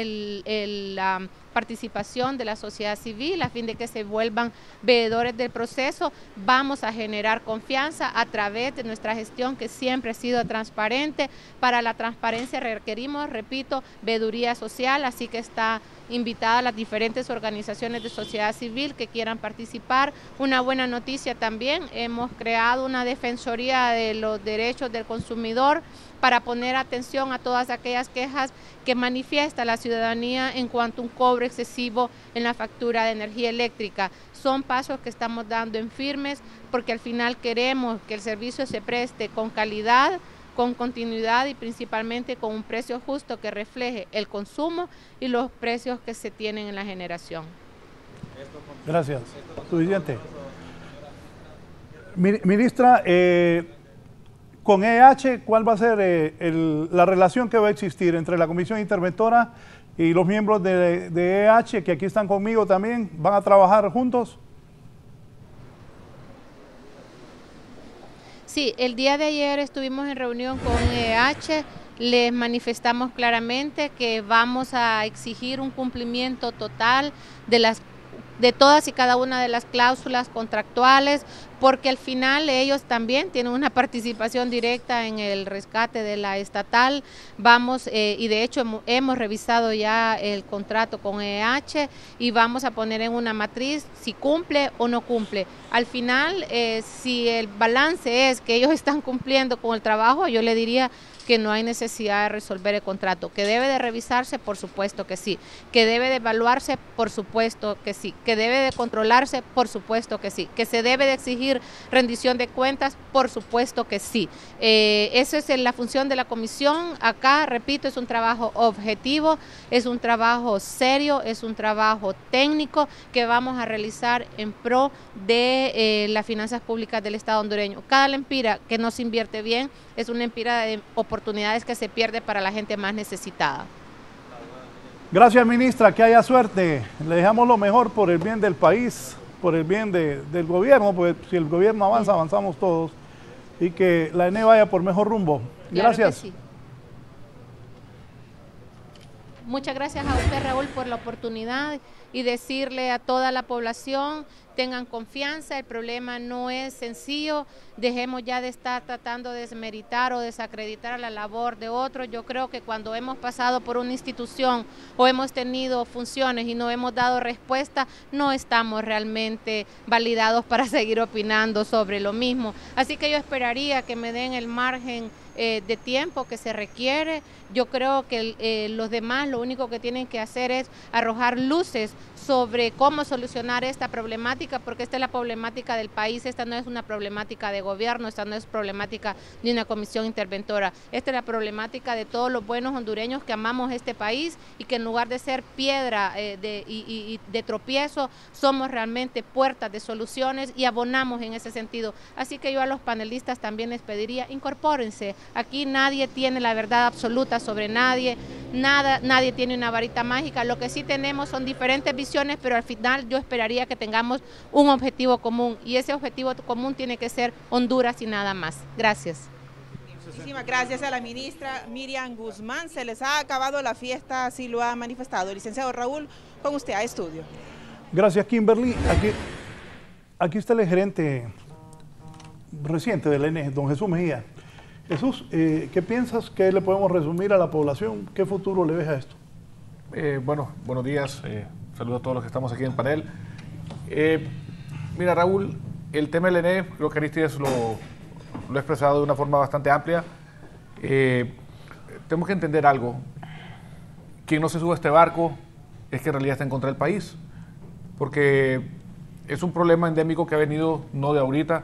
la participación de la sociedad civil a fin de que se vuelvan veedores del proceso. Vamos a generar confianza a través de nuestra gestión que siempre ha sido transparente. Para la transparencia requerimos, repito, veeduría social, así que está invitada a las diferentes organizaciones de sociedad civil que quieran participar. Una buena noticia también, hemos creado una defensoría de los derechos del consumidor para poner atención a todas aquellas quejas que manifiesta la ciudadanía en cuanto a un cobro excesivo en la factura de energía eléctrica. Son pasos que estamos dando en firmes porque al final queremos que el servicio se preste con calidad, con continuidad y principalmente con un precio justo que refleje el consumo y los precios que se tienen en la generación. Gracias. Suficiente. Ministra, con EH, ¿cuál va a ser la relación que va a existir entre la Comisión Interventora y los miembros de EH, que aquí están conmigo también? ¿Van a trabajar juntos? Sí, el día de ayer estuvimos en reunión con EH, les manifestamos claramente que vamos a exigir un cumplimiento total de todas y cada una de las cláusulas contractuales, porque al final ellos también tienen una participación directa en el rescate de la estatal. Vamos, y de hecho hemos revisado ya el contrato con EH y vamos a poner en una matriz si cumple o no cumple. Al final, si el balance es que ellos están cumpliendo con el trabajo, yo le diría que no hay necesidad de resolver el contrato, que debe de revisarse, por supuesto que sí, que debe de evaluarse, por supuesto que sí, que debe de controlarse, por supuesto que sí, que se debe de exigir rendición de cuentas, por supuesto que sí. Eso es la función de la comisión. Acá, repito, es un trabajo objetivo, es un trabajo serio, es un trabajo técnico que vamos a realizar en pro de las finanzas públicas del Estado hondureño. Cada lempira que no se invierte bien es una lempira de oportunidades que se pierde para la gente más necesitada. Gracias, ministra, que haya suerte. Le dejamos lo mejor por el bien del país, por el bien del gobierno, porque si el gobierno avanza, avanzamos todos, y que la ENE vaya por mejor rumbo. Gracias. Claro que sí. Muchas gracias a usted, Raúl, por la oportunidad y decirle a toda la población, tengan confianza, el problema no es sencillo, dejemos ya de estar tratando de desmeritar o desacreditar la labor de otros. Yo creo que cuando hemos pasado por una institución o hemos tenido funciones y no hemos dado respuesta, no estamos realmente validados para seguir opinando sobre lo mismo. Así que yo esperaría que me den el margen de tiempo que se requiere. Yo creo que los demás lo único que tienen que hacer es arrojar luces sobre cómo solucionar esta problemática, porque esta es la problemática del país, esta no es una problemática de gobierno, esta no es problemática de una comisión interventora, esta es la problemática de todos los buenos hondureños que amamos este país y que en lugar de ser piedra de tropiezo, somos realmente puertas de soluciones y abonamos en ese sentido. Así que yo a los panelistas también les pediría, incorpórense. Aquí nadie tiene la verdad absoluta sobre nadie, nadie tiene una varita mágica. Lo que sí tenemos son diferentes visiones, pero al final yo esperaría que tengamos un objetivo común y ese objetivo común tiene que ser Honduras y nada más. Gracias. Muchísimas gracias a la ministra Miriam Guzmán. Se les ha acabado la fiesta, así lo ha manifestado. Licenciado Raúl, con usted a estudio. Gracias, Kimberly. Aquí está el gerente reciente del ENE, don Jesús Mejía. Jesús, ¿qué piensas? ¿Qué le podemos resumir a la población? ¿Qué futuro le ves a esto? Bueno, buenos días. Saludos a todos los que estamos aquí en el panel. Mira, Raúl, el tema del ENE, creo que Aristides lo ha expresado de una forma bastante amplia. Tenemos que entender algo. Quien no se sube a este barco es que en realidad está en contra del país. porque es un problema endémico que ha venido no de ahorita,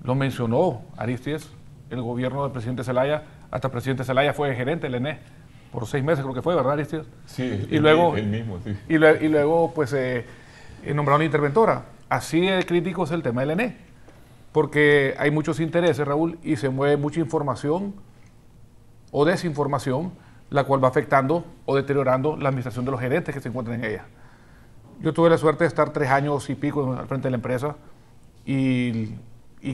lo mencionó Aristides, el gobierno del presidente Zelaya, hasta el presidente Zelaya fue gerente del ENE por 6 meses, creo que fue, ¿verdad, Aristides? Sí, y luego, él mismo, sí. Y luego pues, nombraron una interventora. Así de crítico es el tema del ENE, porque hay muchos intereses, Raúl, y se mueve mucha información o desinformación, la cual va afectando o deteriorando la administración de los gerentes que se encuentran en ella. Yo tuve la suerte de estar 3 años y pico al frente de la empresa y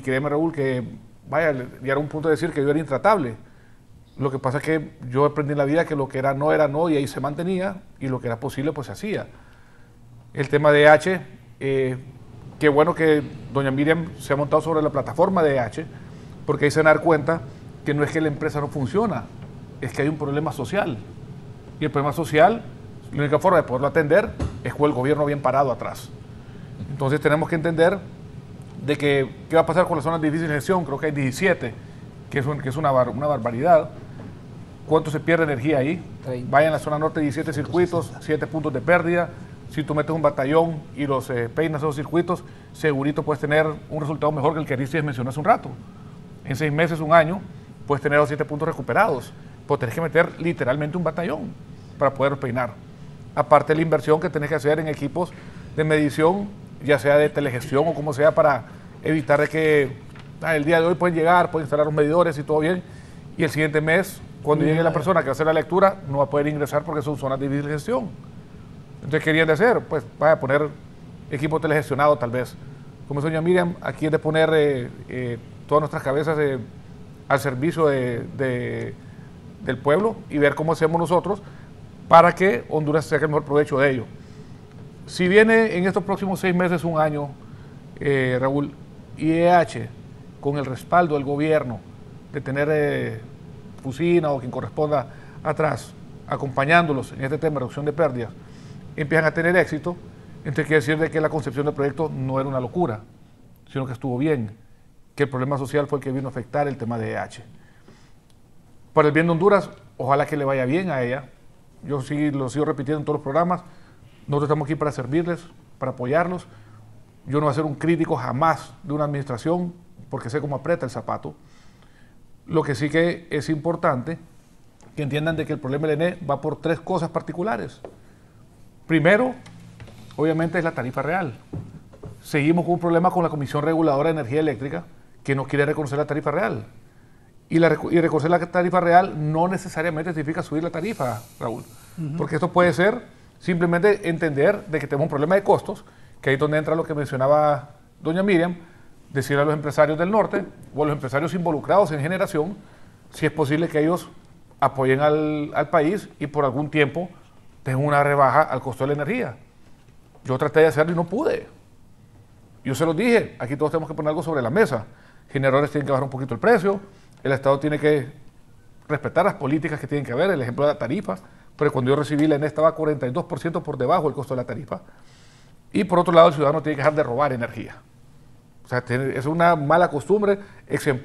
créeme, Raúl, que vaya, ya era un punto de decir que yo era intratable. Lo que pasa es que yo aprendí en la vida que lo que era no, y ahí se mantenía, y lo que era posible, pues se hacía. El tema de EH, qué bueno que doña Miriam se ha montado sobre la plataforma de EH, porque ahí se van a dar cuenta que no es que la empresa no funciona, es que hay un problema social. Y el problema social, la única forma de poderlo atender es con el gobierno bien parado atrás. Entonces tenemos que entender de que qué va a pasar con las zonas de difícil gestión. Creo que hay 17, que es una barbaridad. ¿Cuánto se pierde energía ahí? 30. Vaya en la zona norte, 17 circuitos, 7 puntos de pérdida. Si tú metes un batallón y los peinas esos circuitos, segurito puedes tener un resultado mejor que el que Aristides mencionó hace un rato. En 6 meses, un año, puedes tener los 7 puntos recuperados. Pues tenés que meter literalmente un batallón para poder peinar. Aparte de la inversión que tenés que hacer en equipos de medición, ya sea de telegestión o como sea, para evitar de que el día de hoy pueden llegar, pueden instalar los medidores y todo bien, y el siguiente mes, cuando llegue la persona que va a hacer la lectura, no va a poder ingresar porque son zonas de difícil gestión. Entonces, ¿qué querían de hacer? Pues vaya a poner equipo telegestionado tal vez. Como dice doña Miriam, aquí es de poner todas nuestras cabezas al servicio del pueblo y ver cómo hacemos nosotros para que Honduras saque el mejor provecho de ello. Si viene en estos próximos 6 meses, un año, Raúl, y EH, con el respaldo del gobierno de tener Fusina o quien corresponda atrás, acompañándolos en este tema de reducción de pérdidas, empiezan a tener éxito, entonces quiere decir de que la concepción del proyecto no era una locura, sino que estuvo bien, que el problema social fue el que vino a afectar el tema de EH. Para el bien de Honduras, ojalá que le vaya bien a ella. Yo sí lo sigo repitiendo en todos los programas. Nosotros estamos aquí para servirles, para apoyarlos. Yo no voy a ser un crítico jamás de una administración porque sé cómo aprieta el zapato. Lo que sí que es importante que entiendan de que el problema del ENE va por 3 cosas particulares. Primero, obviamente, es la tarifa real. Seguimos con un problema con la Comisión Reguladora de Energía Eléctrica que no quiere reconocer la tarifa real. Y reconocer la tarifa real no necesariamente significa subir la tarifa, Raúl. Porque esto puede ser simplemente entender de que tenemos un problema de costos, que ahí es donde entra lo que mencionaba doña Miriam, decir a los empresarios del norte o a los empresarios involucrados en generación, si es posible que ellos apoyen al país y por algún tiempo tengan una rebaja al costo de la energía. Yo traté de hacerlo y no pude. Yo se los dije, aquí todos tenemos que poner algo sobre la mesa. Generadores tienen que bajar un poquito el precio, el Estado tiene que respetar las políticas que tienen que haber, el ejemplo de la tarifa, pero cuando yo recibí la ENE estaba 42% por debajo del costo de la tarifa. Y por otro lado, el ciudadano tiene que dejar de robar energía. O sea, es una mala costumbre,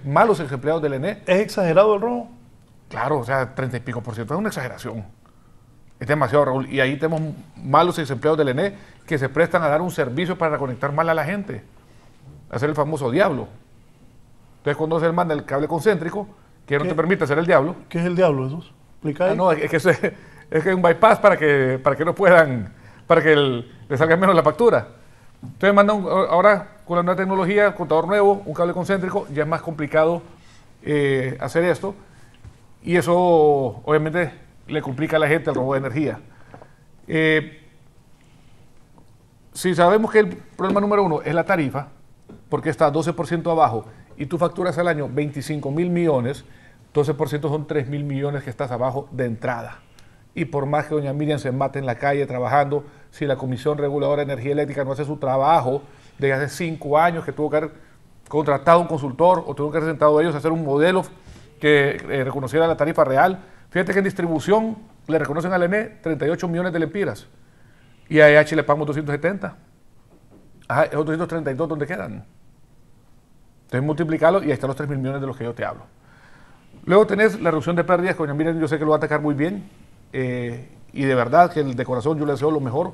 malos empleados del ENE. ¿Es exagerado el robo? Claro, o sea, 30 y pico %, es una exageración. Es demasiado, Raúl. Y ahí tenemos malos empleados del ENE que se prestan a dar un servicio para conectar mal a la gente, hacer el famoso diablo. Entonces, cuando se manda el cable concéntrico, que no te permite hacer el diablo. ¿Qué es el diablo, Jesús? ¿Explica ahí? No, es que es un bypass para que no puedan, para que le salga menos la factura. Entonces mandan ahora con la nueva tecnología, el contador nuevo, un cable concéntrico, ya es más complicado hacer esto. Y eso obviamente le complica a la gente el robo de energía. Si sabemos que el problema número 1 es la tarifa, porque está 12% abajo, y tú facturas al año 25.000 millones, 12% son 3.000 millones que estás abajo de entrada. Y por más que doña Miriam se mate en la calle trabajando, si la Comisión Reguladora de Energía Eléctrica no hace su trabajo, desde hace 5 años que tuvo que haber contratado un consultor o tuvo que haber sentado a ellos a hacer un modelo que reconociera la tarifa real. Fíjate que en distribución le reconocen al ENE 38 millones de lempiras y a EH le pagamos 270. Ajá, esos 232, ¿dónde quedan? Entonces multiplicarlo y ahí están los 3.000 millones de los que yo te hablo. Luego tenés la reducción de pérdidas, que doña Miriam yo sé que lo va a atacar muy bien, y de verdad que de corazón yo le deseo lo mejor,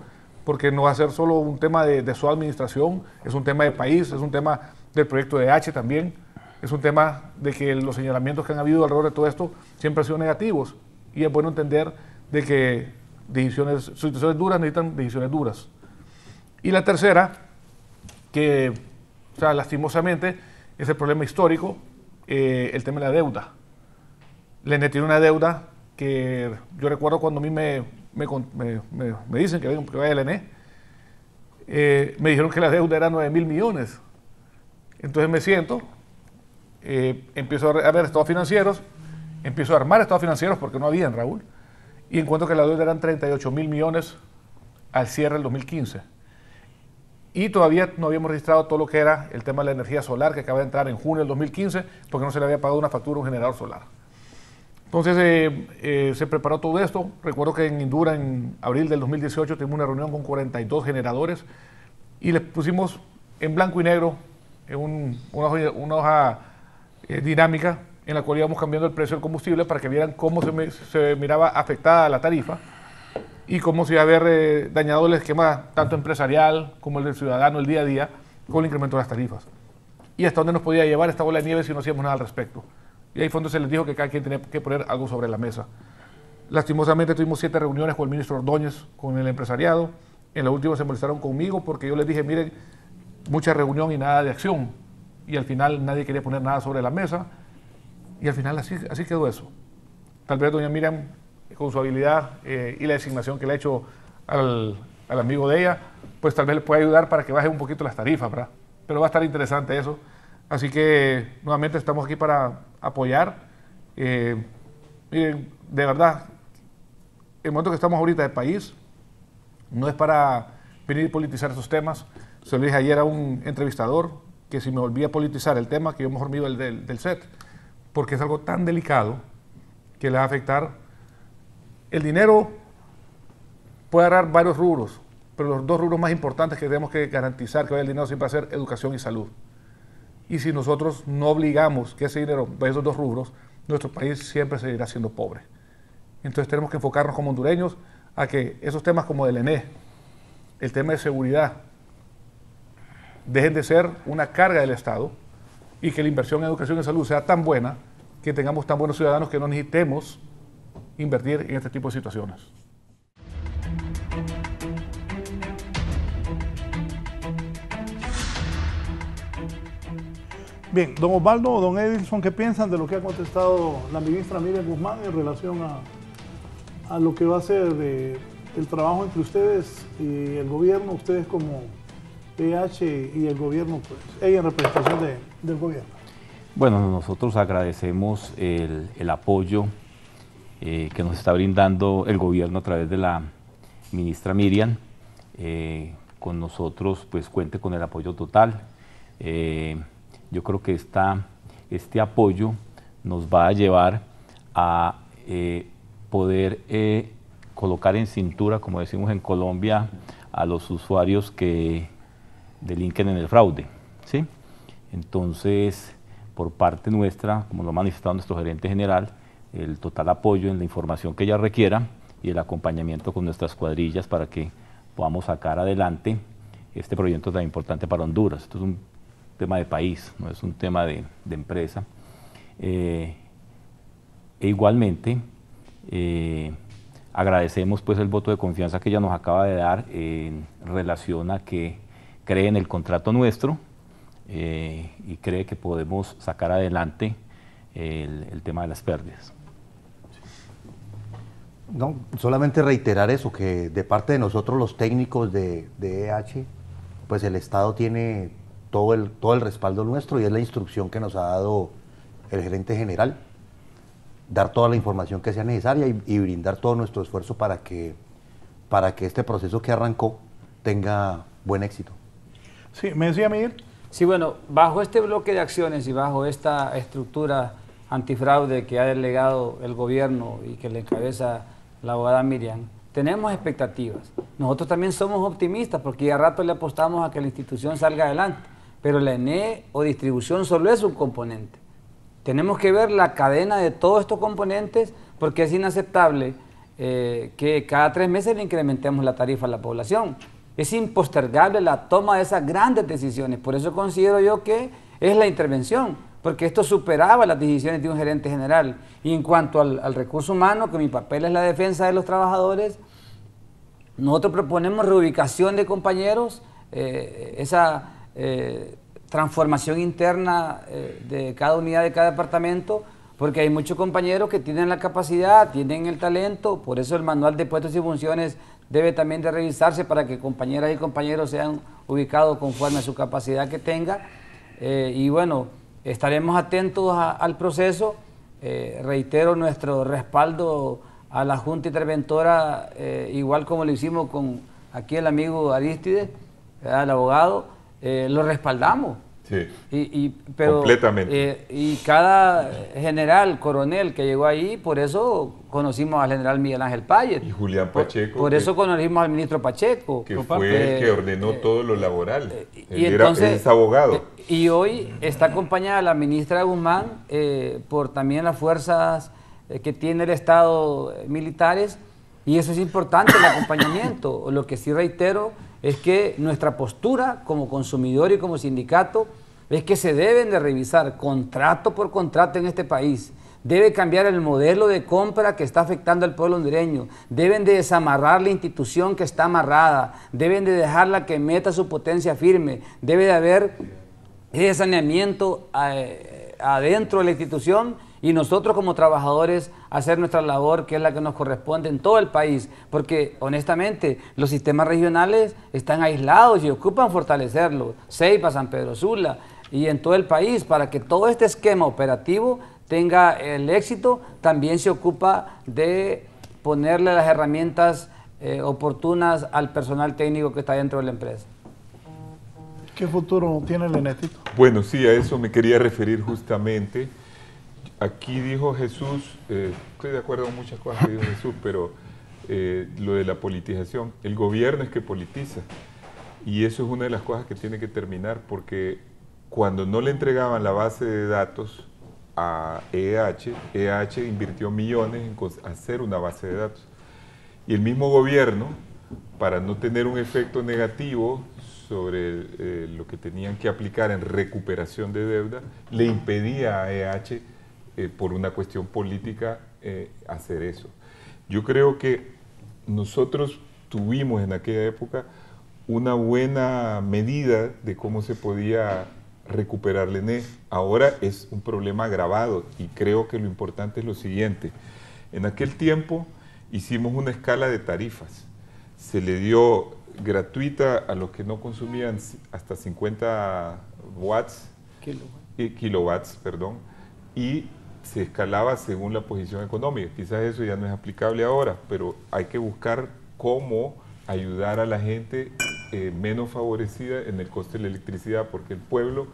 porque no va a ser solo un tema de su administración, es un tema de país, es un tema del proyecto de H también, es un tema de que los señalamientos que han habido alrededor de todo esto siempre han sido negativos, y es bueno entender de que situaciones duras necesitan decisiones duras. Y la tercera, que o sea, lastimosamente es el problema histórico, el tema de la deuda. La ENE tiene una deuda que yo recuerdo cuando a mí me dicen que vaya a la ENE, me dijeron que la deuda era 9.000 millones. Entonces me siento, empiezo a ver estados financieros, empiezo a armar estados financieros porque no habían, Raúl, y encuentro que la deuda eran 38.000 millones al cierre del 2015. Y todavía no habíamos registrado todo lo que era el tema de la energía solar, que acaba de entrar en junio del 2015, porque no se le había pagado una factura a un generador solar. Entonces se preparó todo esto. Recuerdo que en Indura, en abril del 2018, tuvimos una reunión con 42 generadores y les pusimos en blanco y negro en una hoja dinámica en la cual íbamos cambiando el precio del combustible para que vieran cómo se miraba afectada la tarifa y cómo se iba a ver dañado el esquema tanto empresarial como el del ciudadano el día a día con el incremento de las tarifas. Y hasta dónde nos podía llevar esta bola de nieve si no hacíamos nada al respecto. Y ahí fue donde se les dijo que cada quien tenía que poner algo sobre la mesa. Lastimosamente tuvimos 7 reuniones con el ministro Ordóñez, con el empresariado. En la última se molestaron conmigo porque yo les dije, miren, mucha reunión y nada de acción. Y al final nadie quería poner nada sobre la mesa. Y al final así quedó eso. Tal vez doña Miriam, con su habilidad y la designación que le ha hecho al amigo de ella, pues tal vez le pueda ayudar para que baje un poquito las tarifas, ¿verdad? Pero va a estar interesante eso. Así que nuevamente estamos aquí para apoyar. Miren, de verdad, el momento que estamos ahorita de país no es para venir y politizar esos temas. Se lo dije ayer a un entrevistador que si me volvía a politizar el tema, que yo mejor me iba del set, porque es algo tan delicado que le va a afectar. El dinero puede agarrar varios rubros, pero los 2 rubros más importantes que tenemos que garantizar que vaya el dinero siempre va a ser educación y salud. Y si nosotros no obligamos que ese dinero vaya a esos 2 rubros, nuestro país siempre seguirá siendo pobre. Entonces tenemos que enfocarnos como hondureños a que esos temas como el ENE, el tema de seguridad, dejen de ser una carga del Estado y que la inversión en educación y salud sea tan buena que tengamos tan buenos ciudadanos que no necesitemos invertir en este tipo de situaciones. Bien, don Osvaldo, don Edilson, ¿qué piensan de lo que ha contestado la ministra Miriam Guzmán en relación a lo que va a ser el trabajo entre ustedes y el gobierno, ustedes como EH y el gobierno, pues ella en representación del gobierno? Bueno, nosotros agradecemos el apoyo que nos está brindando el gobierno a través de la ministra Miriam. Con nosotros pues cuente con el apoyo total. Yo creo que este apoyo nos va a llevar a poder colocar en cintura, como decimos en Colombia, a los usuarios que delinquen en el fraude, ¿sí? Entonces, por parte nuestra, como lo ha manifestado nuestro gerente general, el total apoyo en la información que ella requiera y el acompañamiento con nuestras cuadrillas para que podamos sacar adelante este proyecto tan importante para Honduras. Esto es un tema de país, no es un tema de empresa. E igualmente, agradecemos pues el voto de confianza que ella nos acaba de dar en relación a que cree en el contrato nuestro y cree que podemos sacar adelante el tema de las pérdidas. No, solamente reiterar eso, que de parte de nosotros los técnicos de EH, pues el Estado tiene todo el respaldo nuestro y es la instrucción que nos ha dado el gerente general, dar toda la información que sea necesaria y brindar todo nuestro esfuerzo para que este proceso que arrancó tenga buen éxito. Sí, ¿me decía Miguel? Sí, bueno, bajo este bloque de acciones y bajo esta estructura antifraude que ha delegado el gobierno y que le encabeza la abogada Miriam, tenemos expectativas. Nosotros también somos optimistas porque ya rato le apostamos a que la institución salga adelante, pero la ENE o distribución solo es un componente. Tenemos que ver la cadena de todos estos componentes porque es inaceptable que cada 3 meses le incrementemos la tarifa a la población. es impostergable la toma de esas grandes decisiones. Por eso considero yo que es la intervención, porque esto superaba las decisiones de un gerente general. Y en cuanto al recurso humano, que mi papel es la defensa de los trabajadores, nosotros proponemos reubicación de compañeros, esa transformación interna de cada unidad, de cada departamento, porque hay muchos compañeros que tienen la capacidad, tienen el talento, por eso el manual de puestos y funciones debe también de revisarse para que compañeras y compañeros sean ubicados conforme a su capacidad que tenga. Y bueno, estaremos atentos al proceso. Reitero nuestro respaldo a la Junta Interventora, igual como lo hicimos con aquí el amigo Aristides, el abogado, lo respaldamos. Sí, pero, completamente. Y cada general, coronel que llegó ahí, por eso conocimos al general Miguel Ángel Payet. Y Julián Pacheco. Por eso conocimos al ministro Pacheco. Que fue el que ordenó todo lo laboral. Y entonces, es abogado. Y hoy está acompañada la ministra Guzmán por también las fuerzas que tiene el Estado militares, y eso es importante, el acompañamiento. Lo que sí reitero es que nuestra postura como consumidor y como sindicato es que se deben de revisar contrato por contrato en este país. Debe cambiar el modelo de compra que está afectando al pueblo hondureño. Deben de desamarrar la institución que está amarrada. Deben de dejarla que meta su potencia firme. Debe de haber ese saneamiento adentro de la institución, y nosotros como trabajadores hacer nuestra labor, que es la que nos corresponde en todo el país, porque honestamente los sistemas regionales están aislados y ocupan fortalecerlos, Ceiba, San Pedro Sula y en todo el país, para que todo este esquema operativo tenga el éxito. También se ocupa de ponerle las herramientas oportunas al personal técnico que está dentro de la empresa. ¿Qué futuro tiene el ENE, Tito? Bueno, sí, a eso me quería referir justamente. Aquí dijo Jesús, estoy de acuerdo con muchas cosas que dijo Jesús, pero lo de la politización, el gobierno es que politiza, y eso es una de las cosas que tiene que terminar, porque cuando no le entregaban la base de datos a EH invirtió millones en hacer una base de datos, y el mismo gobierno, para no tener un efecto negativo sobre lo que tenían que aplicar en recuperación de deuda, le impedía a EH por una cuestión política hacer eso. Yo creo que nosotros tuvimos en aquella época una buena medida de cómo se podía recuperar el ENE. Ahora es un problema agravado, y creo que lo importante es lo siguiente. En aquel tiempo hicimos una escala de tarifas. Se le dio gratuita a los que no consumían hasta 50 kilowatts, y se escalaba según la posición económica. Quizás eso ya no es aplicable ahora, pero hay que buscar cómo ayudar a la gente menos favorecida en el coste de la electricidad, porque el pueblo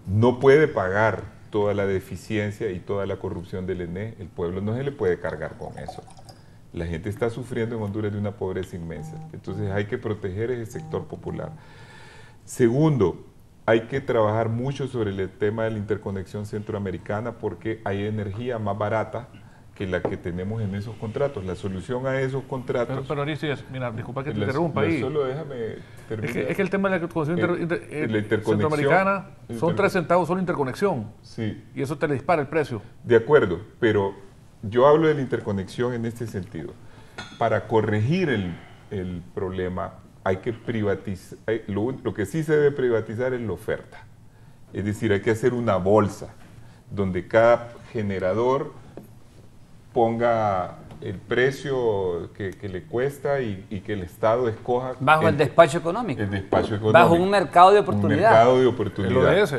no puede pagar toda la deficiencia y toda la corrupción del ENE. El pueblo no se le puede cargar con eso. La gente está sufriendo en Honduras de una pobreza inmensa. Entonces hay que proteger ese sector popular. Segundo, hay que trabajar mucho sobre el tema de la interconexión centroamericana, porque hay energía más barata que la que tenemos en esos contratos. La solución a esos contratos... Pero Aristides, mira, disculpa que te interrumpa ahí. Solo déjame terminar. Es que el tema de la interconexión centroamericana son 3 centavos, solo interconexión. Sí. Y eso te le dispara el precio. De acuerdo, pero yo hablo de la interconexión en este sentido. Para corregir el problema, hay que privatizar. Lo que sí se debe privatizar es la oferta. Es decir, hay que hacer una bolsa donde cada generador ponga el precio que le cuesta y que el Estado escoja. Bajo el despacho económico. El despacho económico. Bajo un mercado de oportunidad. Un mercado de oportunidad. El ODS.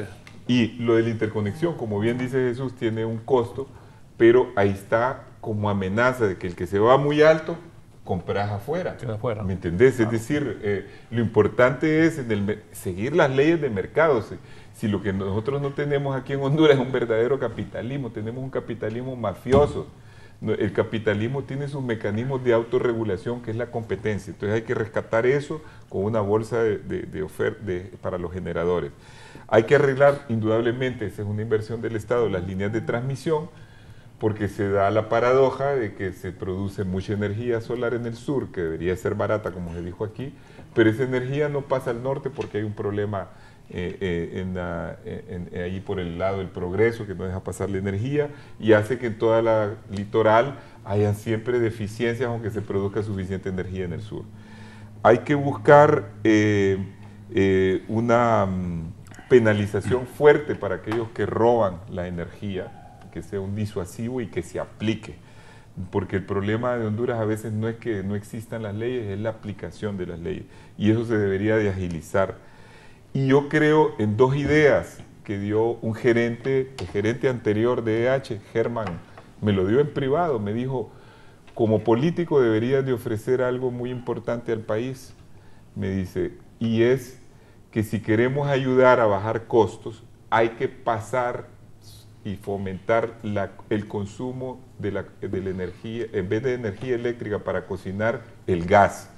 Y lo de la interconexión, como bien dice Jesús, tiene un costo, pero ahí está como amenaza de que el que se va muy alto, compras afuera. ¿Me entendés? Es decir, lo importante es seguir las leyes de mercado. Si lo que nosotros no tenemos aquí en Honduras es un verdadero capitalismo, tenemos un capitalismo mafioso. El capitalismo tiene sus mecanismos de autorregulación, que es la competencia. Entonces hay que rescatar eso con una bolsa de oferta para los generadores. Hay que arreglar, indudablemente, esa es una inversión del Estado, las líneas de transmisión, porque se da la paradoja de que se produce mucha energía solar en el sur, que debería ser barata, como se dijo aquí, pero esa energía no pasa al norte porque hay un problema ahí por el lado del Progreso que no deja pasar la energía y hace que en toda la litoral hayan siempre deficiencias aunque se produzca suficiente energía en el sur. Hay que buscar una penalización fuerte para aquellos que roban la energía, que sea un disuasivo y que se aplique. Porque el problema de Honduras a veces no es que no existan las leyes, es la aplicación de las leyes. Y eso se debería de agilizar. Y yo creo en dos ideas que dio un gerente, el gerente anterior de EH, Germán, me lo dio en privado, me dijo, como político deberías de ofrecer algo muy importante al país, me dice, y es que si queremos ayudar a bajar costos, hay que pasar y fomentar el consumo de la energía, en vez de energía eléctrica para cocinar, el gas.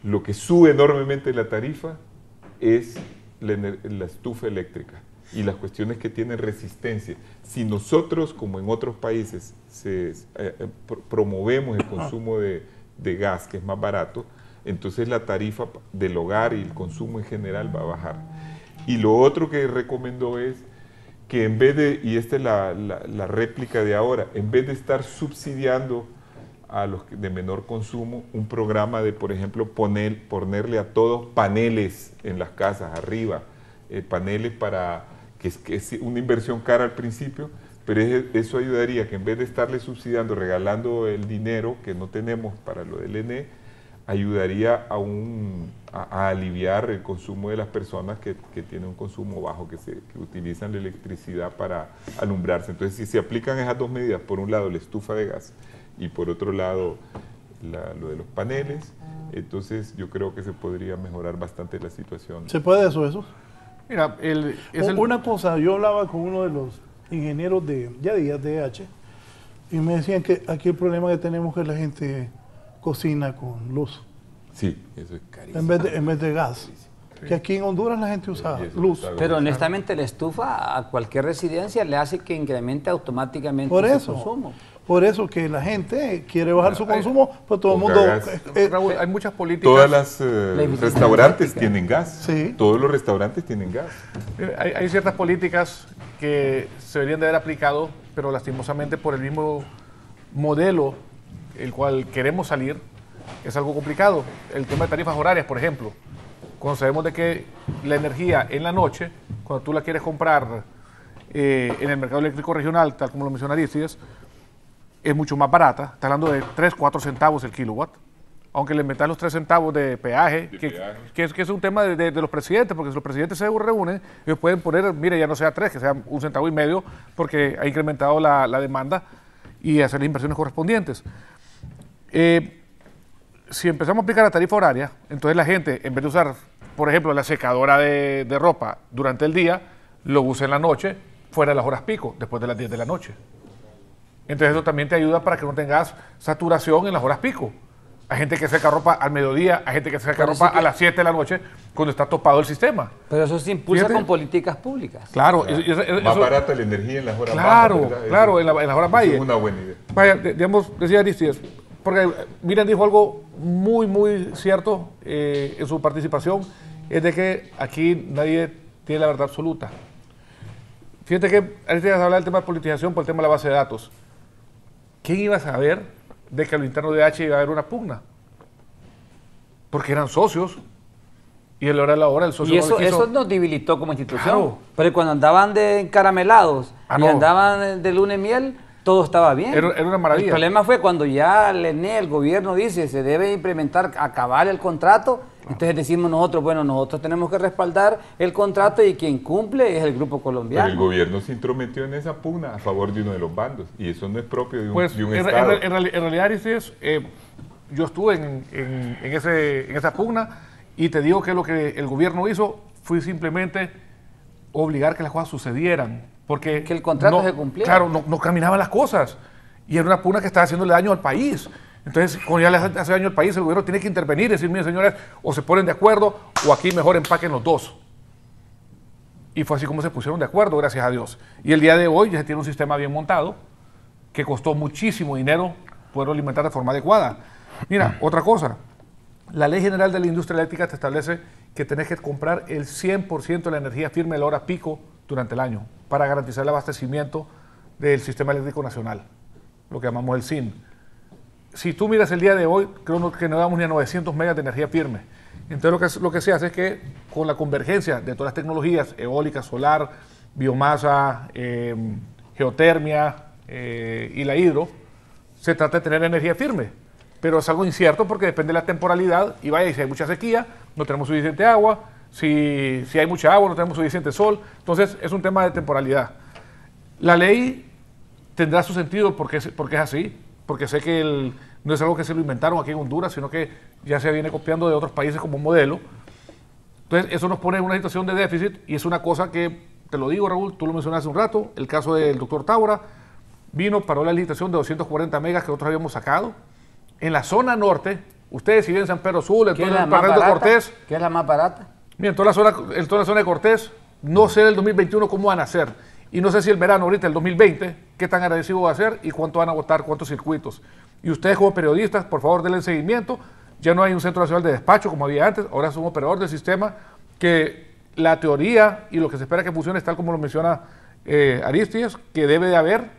Lo que sube enormemente la tarifa es la estufa eléctrica y las cuestiones que tienen resistencia. Si nosotros, como en otros países, promovemos el consumo de gas, que es más barato, entonces la tarifa del hogar y el consumo en general va a bajar. Y lo otro que recomendó es que en vez de, y esta es la réplica de ahora, en vez de estar subsidiando a los de menor consumo, un programa de, por ejemplo, ponerle a todos paneles en las casas, arriba, paneles para, que es una inversión cara al principio, pero eso ayudaría que en vez de estarle subsidiando, regalando el dinero que no tenemos para lo del ENE, ayudaría a aliviar el consumo de las personas que tienen un consumo bajo, que utilizan la electricidad para alumbrarse. Entonces, si se aplican esas dos medidas, por un lado la estufa de gas y por otro lado lo de los paneles, entonces yo creo que se podría mejorar bastante la situación. ¿Se puede eso? Mira, una cosa, yo hablaba con uno de los ingenieros de EH y me decían que aquí el problema que tenemos es que la gente cocina con luz. Sí, eso es carísimo. En vez de gas. Sí. Que aquí en Honduras la gente usa luz. Pero honestamente la estufa a cualquier residencia le hace que incremente automáticamente su consumo. Por eso que la gente quiere bajar su consumo, pues todo el mundo... Raúl, hay muchas políticas... Todas las restaurantes tienen gas. Sí. Todos los restaurantes tienen gas. Hay ciertas políticas que se deberían de haber aplicado, pero lastimosamente por el mismo modelo el cual queremos salir, es algo complicado. El tema de tarifas horarias, por ejemplo. Cuando sabemos de que la energía en la noche, cuando tú la quieres comprar en el mercado eléctrico regional, tal como lo menciona Aristides, es mucho más barata. Está hablando de 3, 4 centavos el kilowatt. Aunque le metan los 3 centavos de peaje, que es un tema de los presidentes, porque si los presidentes se reúnen, ellos pueden poner, mire, ya no sea 3, que sea 1,5 centavos, porque ha incrementado la demanda y hacer las inversiones correspondientes. Si empezamos a aplicar la tarifa horaria, entonces la gente, en vez de usar, por ejemplo, la secadora de ropa durante el día, lo usa en la noche, fuera de las horas pico, después de las 10 de la noche. Entonces eso también te ayuda para que no tengas saturación en las horas pico. Hay gente que seca ropa al mediodía, hay gente que seca ropa a las 7 de la noche, cuando está topado el sistema. Pero eso se impulsa con políticas públicas. Claro. Más barata la energía en las horas bajas. Claro, en las horas bajas. Es una buena idea. Vaya, digamos, decía Aristides, porque Miriam dijo algo muy, muy cierto en su participación, es de que aquí nadie tiene la verdad absoluta. Fíjate que Aristides habla del tema de politización por el tema de la base de datos. ¿Quién iba a saber de que a lo interno de H iba a haber una pugna? Porque eran socios y a la hora de la hora el socio y eso nos debilitó como institución. Claro. Pero cuando andaban de encaramelados y andaban de luna y miel, todo estaba bien. Era una maravilla. El problema fue cuando ya el gobierno dice se debe implementar, acabar el contrato, entonces decimos nosotros, bueno, nosotros tenemos que respaldar el contrato y quien cumple es el Grupo Colombiano. Pero el gobierno se intrometió en esa pugna a favor de uno de los bandos y eso no es propio de un Estado. En realidad, Aristides, yo estuve en esa pugna y te digo que lo que el gobierno hizo fue simplemente obligar que las cosas sucedieran. Porque que el contrato se cumpliera. Claro, no caminaban las cosas. Y era una pugna que estaba haciéndole daño al país. Entonces, cuando ya le hace daño al país, el gobierno tiene que intervenir y decir, miren, señores, o se ponen de acuerdo, o aquí mejor empaquen los dos. Y fue así como se pusieron de acuerdo, gracias a Dios. Y el día de hoy ya se tiene un sistema bien montado, que costó muchísimo dinero poderlo alimentar de forma adecuada. Mira, otra cosa. La Ley General de la Industria Eléctrica te establece que tenés que comprar el 100% de la energía firme de la hora pico durante el año para garantizar el abastecimiento del Sistema Eléctrico Nacional, lo que llamamos el SIN. Si tú miras el día de hoy, creo que no damos ni a 900 megas de energía firme. Entonces lo que se hace es que con la convergencia de todas las tecnologías, eólica, solar, biomasa, geotermia y la hidro, se trata de tener energía firme. Pero es algo incierto porque depende de la temporalidad y vaya, si hay mucha sequía, no tenemos suficiente agua, si hay mucha agua, no tenemos suficiente sol. Entonces es un tema de temporalidad. La ley tendrá su sentido porque es así, porque sé que no es algo que se lo inventaron aquí en Honduras, sino que ya se viene copiando de otros países como modelo. Entonces eso nos pone en una situación de déficit y es una cosa que, te lo digo Raúl, tú lo mencionaste hace un rato, el caso del doctor Tábora, paró la licitación de 240 megas que nosotros habíamos sacado. En la zona norte, ustedes si ven San Pedro Sula, en todo el terreno de Cortés. ¿Qué es la más barata? Mira, en toda la zona de Cortés, no sé del 2021 cómo van a hacer. Y no sé si el verano ahorita, el 2020, qué tan agresivo va a ser y cuánto van a votar, cuántos circuitos. Y ustedes como periodistas, por favor, denle seguimiento. Ya no hay un centro nacional de despacho como había antes, ahora es un operador del sistema que la teoría y lo que se espera que funcione es tal como lo menciona Aristides, que debe de haber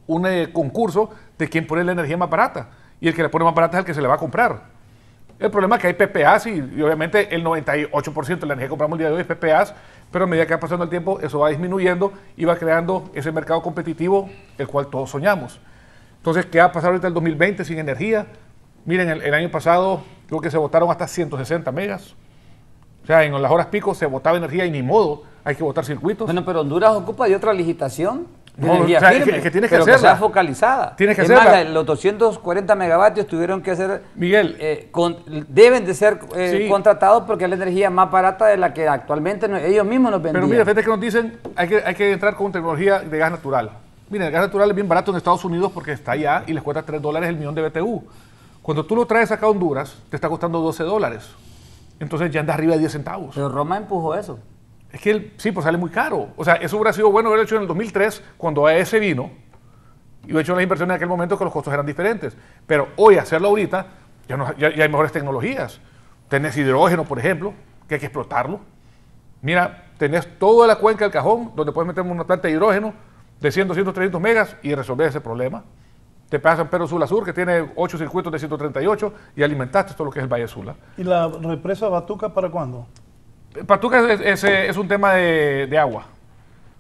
un concurso de quién pone la energía más barata. Y el que le pone más barata es el que se le va a comprar. El problema es que hay PPAs y obviamente el 98% de la energía que compramos el día de hoy es PPAs, pero a medida que va pasando el tiempo eso va disminuyendo y va creando ese mercado competitivo el cual todos soñamos. Entonces, ¿qué va a pasar ahorita el 2020 sin energía? Miren, el año pasado creo que se votaron hasta 160 megas. O sea, en las horas pico se votaba energía y ni modo, hay que votar circuitos. Bueno, pero Honduras ocupa de otra licitación. No, o sea, firme, que tienes que pero hacerla. Que sea focalizada. Tienes que hacerla. Más, los 240 megavatios tuvieron que ser... Miguel. Deben de ser sí, contratados porque es la energía más barata de la que actualmente ellos mismos nos vendían. Pero mira, fíjate que nos dicen hay que entrar con tecnología de gas natural. Miren, el gas natural es bien barato en Estados Unidos porque está allá y les cuesta $3 el millón de BTU. Cuando tú lo traes acá a Honduras, te está costando $12. Entonces ya andas arriba de 10 centavos. Pero Roma empujó eso. Es que sí, pues sale muy caro. O sea, eso hubiera sido bueno haberlo hecho en el 2003, cuando AES vino, y hubiera hecho las inversiones en aquel momento que los costos eran diferentes. Pero hoy, hacerlo ahorita, ya hay mejores tecnologías. Tenés hidrógeno, por ejemplo, que hay que explotarlo. Mira, tenés toda la cuenca del Cajón, donde puedes meter una planta de hidrógeno de 100, 200, 300 megas y resolver ese problema. Te pasas San Pedro Sula Sur, que tiene 8 circuitos de 138, y alimentaste todo lo que es el Valle Sula. ¿Y la represa Batuca para cuándo? Batuca es un tema de agua.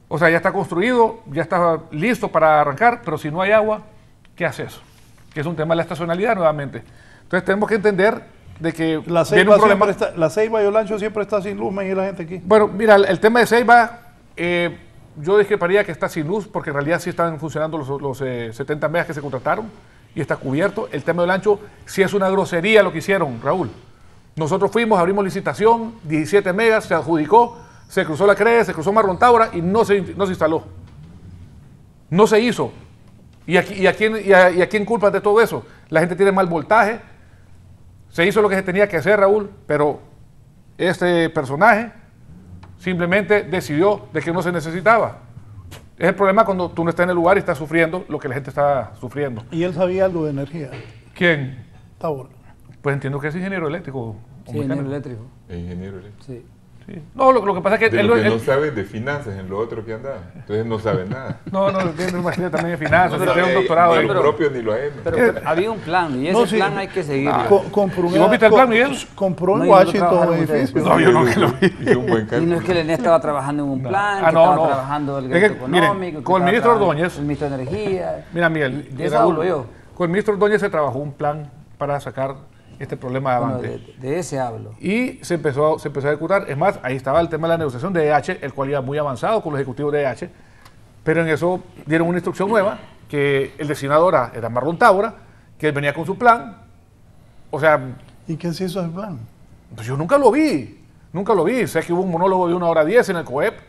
O sea, ya está construido, ya está listo para arrancar, pero si no hay agua, ¿qué haces? Que es un tema de la estacionalidad nuevamente. Entonces tenemos que entender de que la Ceiba viene un problema. La Ceiba y Olancho siempre está sin luz, me dice la gente aquí. Bueno, mira, el tema de Ceiba, yo discreparía que está sin luz, porque en realidad sí están funcionando los 70 megas que se contrataron y está cubierto. El tema de Olancho sí es una grosería lo que hicieron, Raúl. Nosotros fuimos, abrimos licitación, 17 megas, se adjudicó, se cruzó la CRE, se cruzó Marrón Tábora y no se instaló. No se hizo. ¿Y a quién culpa de todo eso? La gente tiene mal voltaje. Se hizo lo que se tenía que hacer, Raúl, pero este personaje simplemente decidió de que no se necesitaba. Es el problema cuando tú no estás en el lugar y estás sufriendo lo que la gente está sufriendo. ¿Y él sabía algo de energía? ¿Quién? Tábora. Pues entiendo que es ingeniero eléctrico. Sí, ingeniero eléctrico. Ingeniero eléctrico. Sí. Sí. No, lo que pasa es que... De lo que no sabe de finanzas en lo otro que anda. Entonces no sabe nada. No, tiene una maestría también de finanzas, tiene un doctorado. Ni lo propio ni lo ajeno. Pero había un plan y ese plan hay que seguirlo. ¿Y vos viste el plan, Miguel? Compró en Washington un edificio. No, yo no que lo vi. Y no es que el ENE estaba trabajando en un plan, que estaba trabajando el gasto económico. Miren, con el ministro Ordóñez... El ministro de Energía. Mira, Miguel. De eso hablo yo. Con el ministro Ordóñez se trabajó un plan para sacar este problema adelante. Bueno, de ese hablo. Y se empezó a ejecutar. Es más, ahí estaba el tema de la negociación de EH, el cual iba muy avanzado con los ejecutivos de EH, pero en eso dieron una instrucción nueva, que el designado era Marlon Tábora, que él venía con su plan. O sea... ¿Y qué se hizo el plan? Pues yo nunca lo vi. Sé que hubo un monólogo de 1h10 en el COEP,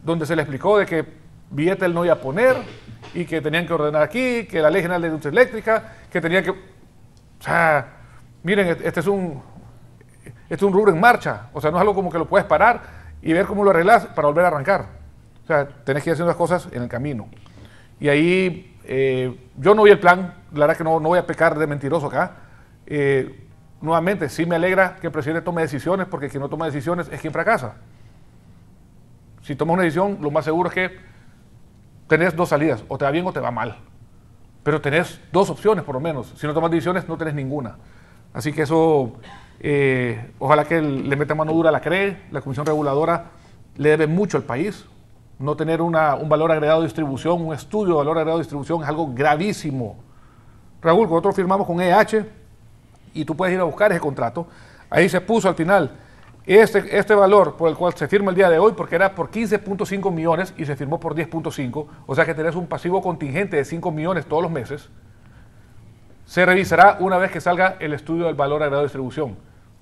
donde se le explicó de que billete él no iba a poner, y que tenían que ordenar aquí, que la Ley General de Industria Eléctrica, que tenía que... O sea... Miren, este es un rubro en marcha, o sea, no es algo como que lo puedes parar y ver cómo lo arreglas para volver a arrancar. O sea, tenés que ir haciendo las cosas en el camino. Y ahí, yo no vi el plan, la verdad que no voy a pecar de mentiroso acá. nuevamente, sí me alegra que el presidente tome decisiones, porque quien no toma decisiones es quien fracasa. Si tomas una decisión, lo más seguro es que tenés dos salidas, o te va bien o te va mal. Pero tenés dos opciones por lo menos. Si no tomas decisiones, no tenés ninguna. Así que eso, ojalá que le meta mano dura a la CRE. La Comisión Reguladora le debe mucho al país. No tener un valor agregado de distribución, un estudio de valor agregado de distribución es algo gravísimo. Raúl, nosotros firmamos con EH y tú puedes ir a buscar ese contrato. Ahí se puso al final este valor por el cual se firma el día de hoy, porque era por 15.5 millones y se firmó por 10.5, o sea que tenés un pasivo contingente de 5 millones todos los meses. Se revisará una vez que salga el estudio del valor agregado de distribución,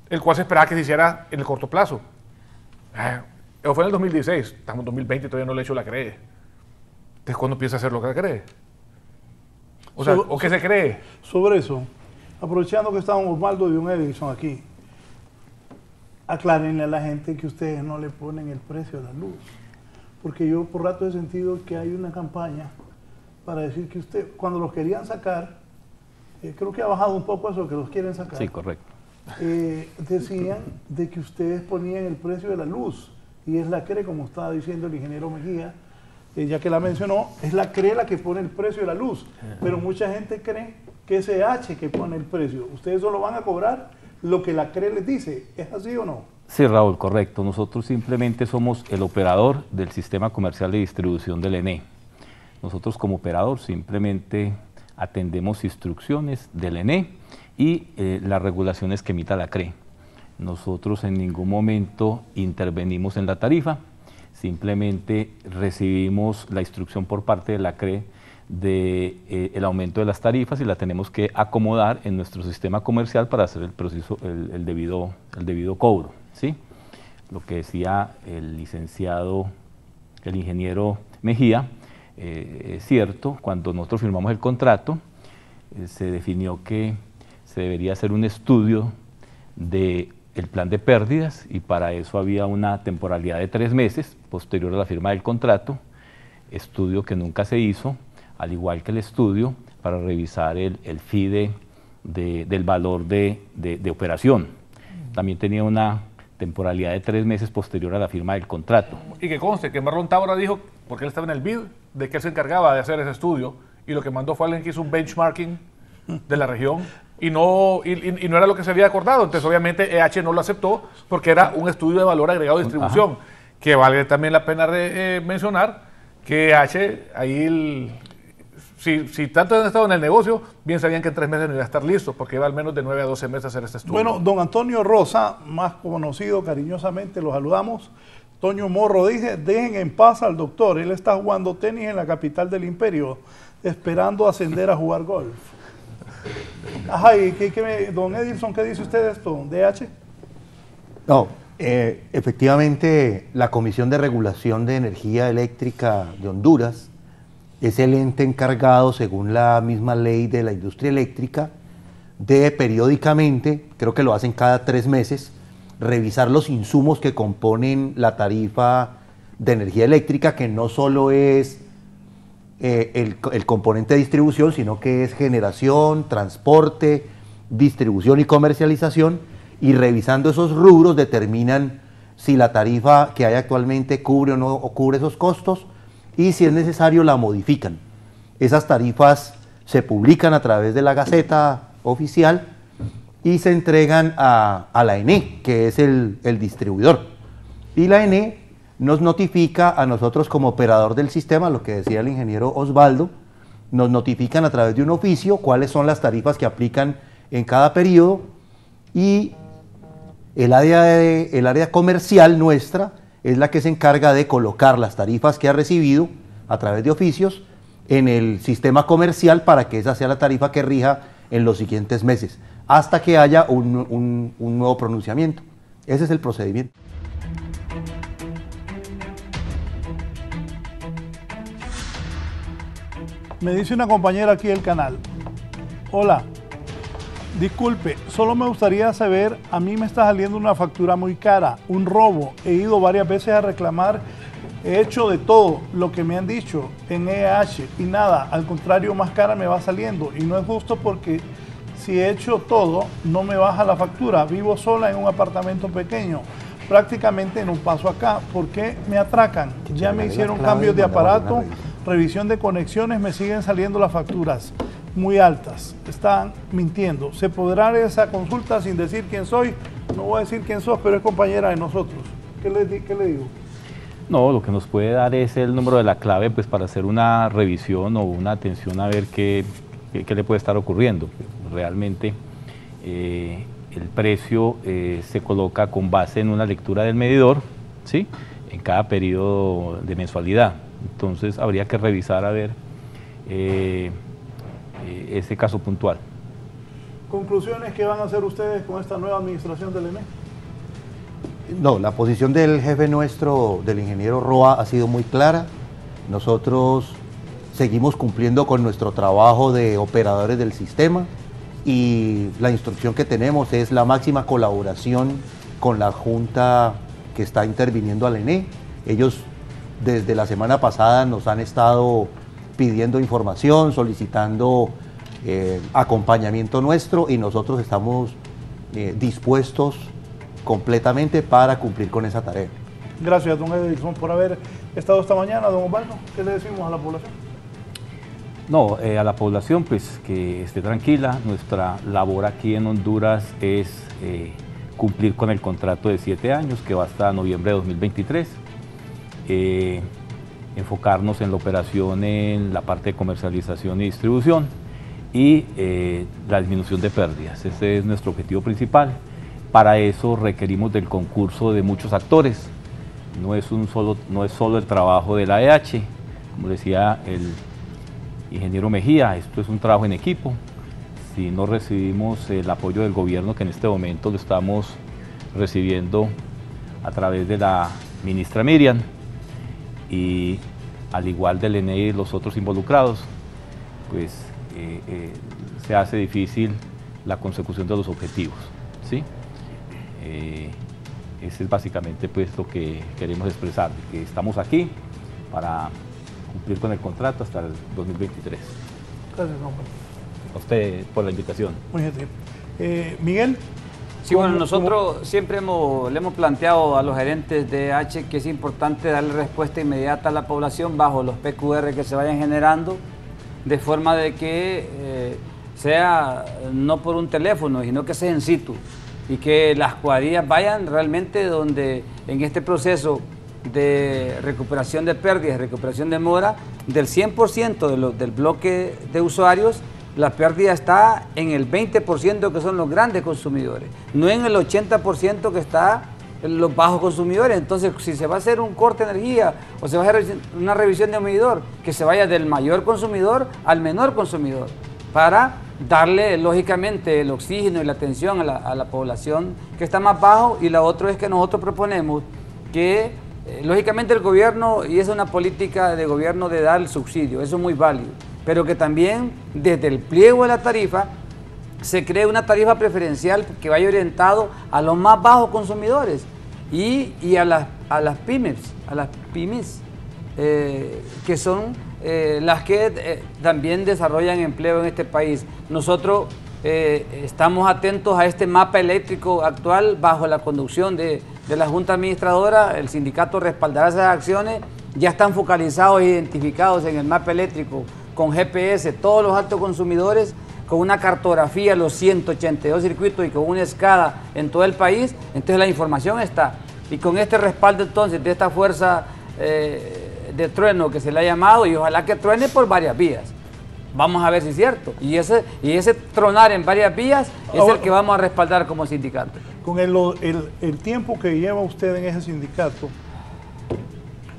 el cual se esperaba que se hiciera en el corto plazo. Eso fue en el 2016, estamos en 2020 y todavía no le he hecho la CRE. Entonces, ¿cuándo empieza a hacer lo que la CRE? O sea, ¿o qué se cree? Sobre eso, aprovechando que está don Osvaldo y don Edilson aquí, aclárenle a la gente que ustedes no le ponen el precio de la luz. Porque yo por rato he sentido que hay una campaña para decir que usted, cuando los querían sacar, creo que ha bajado un poco eso, que los quieren sacar. Sí, correcto. Decían de que ustedes ponían el precio de la luz, y es la CRE, como estaba diciendo el ingeniero Mejía, ya que la mencionó, es la CRE la que pone el precio de la luz, pero mucha gente cree que es EH que pone el precio. Ustedes solo van a cobrar lo que la CRE les dice. ¿Es así o no? Sí, Raúl, correcto. Nosotros simplemente somos el operador del sistema comercial de distribución del ENE. Nosotros como operador simplemente atendemos instrucciones del ENE y las regulaciones que emita la CRE. Nosotros en ningún momento intervenimos en la tarifa, simplemente recibimos la instrucción por parte de la CRE el aumento de las tarifas y la tenemos que acomodar en nuestro sistema comercial para hacer el proceso, el debido cobro, ¿sí? Lo que decía el licenciado, el ingeniero Mejía, es cierto, cuando nosotros firmamos el contrato, se definió que se debería hacer un estudio del plan de pérdidas y para eso había una temporalidad de 3 meses posterior a la firma del contrato, estudio que nunca se hizo, al igual que el estudio para revisar el FIDE del valor de operación. También tenía una temporalidad de 3 meses posterior a la firma del contrato. Y que conste que Marlon Tábora dijo, porque él estaba en el BID, de que él se encargaba de hacer ese estudio y lo que mandó fue alguien que hizo un benchmarking de la región y no era lo que se había acordado. Entonces obviamente EH no lo aceptó porque era un estudio de valor agregado de distribución. Ajá. Que vale también la pena mencionar que EH ahí si tanto han estado en el negocio, bien sabían que en 3 meses no iba a estar listo, porque iba al menos de 9 a 12 meses a hacer este estudio. Bueno, don Antonio Rosa, más conocido cariñosamente, lo saludamos. Toño Morro dice, dejen en paz al doctor, él está jugando tenis en la capital del imperio, esperando ascender a jugar golf. Ajá, y don Edilson, ¿qué dice usted de esto, DH? No, efectivamente, la Comisión de Regulación de Energía Eléctrica de Honduras es el ente encargado, según la misma ley de la industria eléctrica, de periódicamente, creo que lo hacen cada 3 meses, revisar los insumos que componen la tarifa de energía eléctrica, que no solo es el componente de distribución, sino que es generación, transporte, distribución y comercialización, y revisando esos rubros determinan si la tarifa que hay actualmente cubre o no cubre esos costos, y si es necesario la modifican. Esas tarifas se publican a través de la Gaceta Oficial y se entregan a la ENE, que es el distribuidor. Y la ENE nos notifica a nosotros como operador del sistema, lo que decía el ingeniero Osvaldo, nos notifican a través de un oficio cuáles son las tarifas que aplican en cada periodo, y el área comercial nuestra es la que se encarga de colocar las tarifas que ha recibido a través de oficios en el sistema comercial para que esa sea la tarifa que rija en los siguientes meses, hasta que haya un nuevo pronunciamiento. Ese es el procedimiento. Me dice una compañera aquí del canal, hola, disculpe, solo me gustaría saber, a mí me está saliendo una factura muy cara, un robo, he ido varias veces a reclamar, he hecho de todo lo que me han dicho en EH y nada, al contrario, más cara me va saliendo y no es justo porque Si he hecho todo, no me baja la factura. Vivo sola en un apartamento pequeño, prácticamente en un paso acá. ¿Por qué me atracan? Ya me hicieron cambios de aparato, revisión de conexiones, me siguen saliendo las facturas muy altas. Están mintiendo. ¿Se podrá dar esa consulta sin decir quién soy? No voy a decir quién sos, pero es compañera de nosotros. ¿Qué le digo? No, lo que nos puede dar es el número de la clave pues, para hacer una revisión o una atención a ver qué le puede estar ocurriendo. Realmente el precio se coloca con base en una lectura del medidor, ¿sí? En cada periodo de mensualidad. Entonces habría que revisar a ver ese caso puntual. ¿Conclusiones que van a hacer ustedes con esta nueva administración del ENE? No, la posición del jefe nuestro, del ingeniero Roa, ha sido muy clara. Nosotros seguimos cumpliendo con nuestro trabajo de operadores del sistema y la instrucción que tenemos es la máxima colaboración con la Junta que está interviniendo al ENE. Ellos desde la semana pasada nos han estado pidiendo información, solicitando acompañamiento nuestro y nosotros estamos dispuestos completamente para cumplir con esa tarea. Gracias, don Edison, por haber estado esta mañana. Don Osvaldo, ¿qué le decimos a la población? No, a la población pues que esté tranquila. Nuestra labor aquí en Honduras es cumplir con el contrato de 7 años que va hasta noviembre de 2023. Enfocarnos en la operación en la parte de comercialización y distribución y la disminución de pérdidas. Ese es nuestro objetivo principal. Para eso requerimos del concurso de muchos actores. No es solo el trabajo de la EH, como decía el ingeniero Mejía, esto es un trabajo en equipo. Si no recibimos el apoyo del gobierno, que en este momento lo estamos recibiendo a través de la ministra Miriam, y al igual del ENE y los otros involucrados, pues se hace difícil la consecución de los objetivos, ¿sí? Ese es básicamente pues lo que queremos expresar, que estamos aquí para cumplir con el contrato hasta el 2023. Gracias, hombre. A usted por la invitación. Muy gentil. Miguel. Sí, bueno, nosotros siempre le hemos planteado a los gerentes de H que es importante darle respuesta inmediata a la población bajo los PQR que se vayan generando, de forma de que sea no por un teléfono, sino que sea en situ, y que las cuadrillas vayan realmente donde en este proceso de recuperación de pérdidas, recuperación de mora, del 100% del bloque de usuarios, la pérdida está en el 20% que son los grandes consumidores, no en el 80% que está en los bajos consumidores. Entonces, si se va a hacer un corte de energía o se va a hacer una revisión de medidor, que se vaya del mayor consumidor al menor consumidor, para darle lógicamente el oxígeno y la atención a la población que está más bajo. Y la otra es que nosotros proponemos que lógicamente el gobierno, y es una política de gobierno de dar el subsidio, eso es muy válido, pero que también desde el pliego de la tarifa se cree una tarifa preferencial que vaya orientado a los más bajos consumidores y a las pymes, que son las que también desarrollan empleo en este país. Nosotros estamos atentos a este mapa eléctrico actual bajo la conducción de la Junta Administradora. El sindicato respaldará esas acciones. Ya están focalizados e identificados en el mapa eléctrico con GPS todos los altos consumidores, con una cartografía, los 182 circuitos y con una escala en todo el país. Entonces la información está. Y con este respaldo entonces de esta fuerza de trueno que se le ha llamado, y ojalá que truene por varias vías. Vamos a ver si es cierto. Y ese tronar en varias vías es el que vamos a respaldar como sindicato. Con el tiempo que lleva usted en ese sindicato,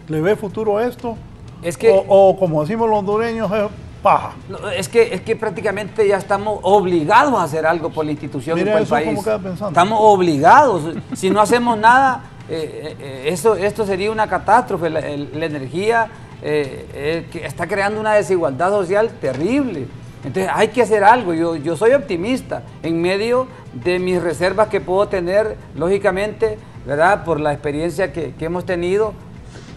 ¿le ve futuro a esto? Es que, o como decimos los hondureños, es paja. Es que prácticamente ya estamos obligados a hacer algo por la institución y por el país. ¿Cómo queda pensando? Estamos obligados. Si no hacemos nada, esto sería una catástrofe. La energía que está creando una desigualdad social terrible. Entonces hay que hacer algo. Yo soy optimista en medio de mis reservas que puedo tener, lógicamente, ¿verdad? Por la experiencia que hemos tenido,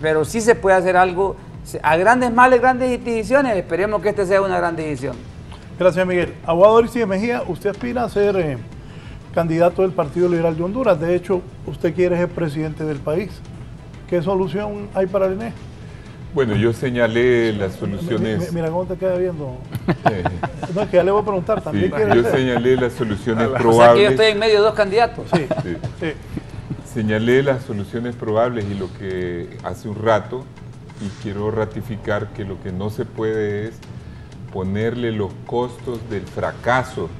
pero sí se puede hacer algo. A grandes males, grandes decisiones. Esperemos que esta sea una gran decisión. Gracias, Miguel. Abogado Aristides Mejía, usted aspira a ser candidato del Partido Liberal de Honduras. De hecho, usted quiere ser presidente del país. ¿Qué solución hay para el ENE? Bueno, yo señalé las soluciones... Mira cómo te queda viendo. No, es que ya le voy a preguntar también. Sí, yo señalé las soluciones probables. O sea que yo estoy en medio de dos candidatos. Sí, sí. Sí. Señalé las soluciones probables y lo que hace un rato, y quiero ratificar que lo que no se puede es ponerle los costos del fracaso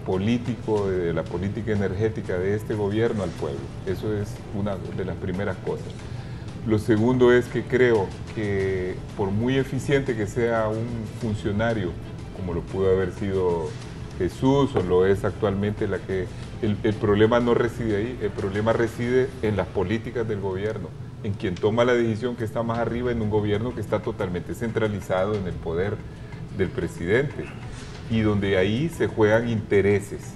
político, de la política energética de este gobierno al pueblo. Eso es una de las primeras cosas. Lo segundo es que creo que por muy eficiente que sea un funcionario, como lo pudo haber sido Jesús o lo es actualmente, el problema no reside ahí, el problema reside en las políticas del gobierno, en quien toma la decisión que está más arriba, en un gobierno que está totalmente centralizado en el poder del presidente y donde ahí se juegan intereses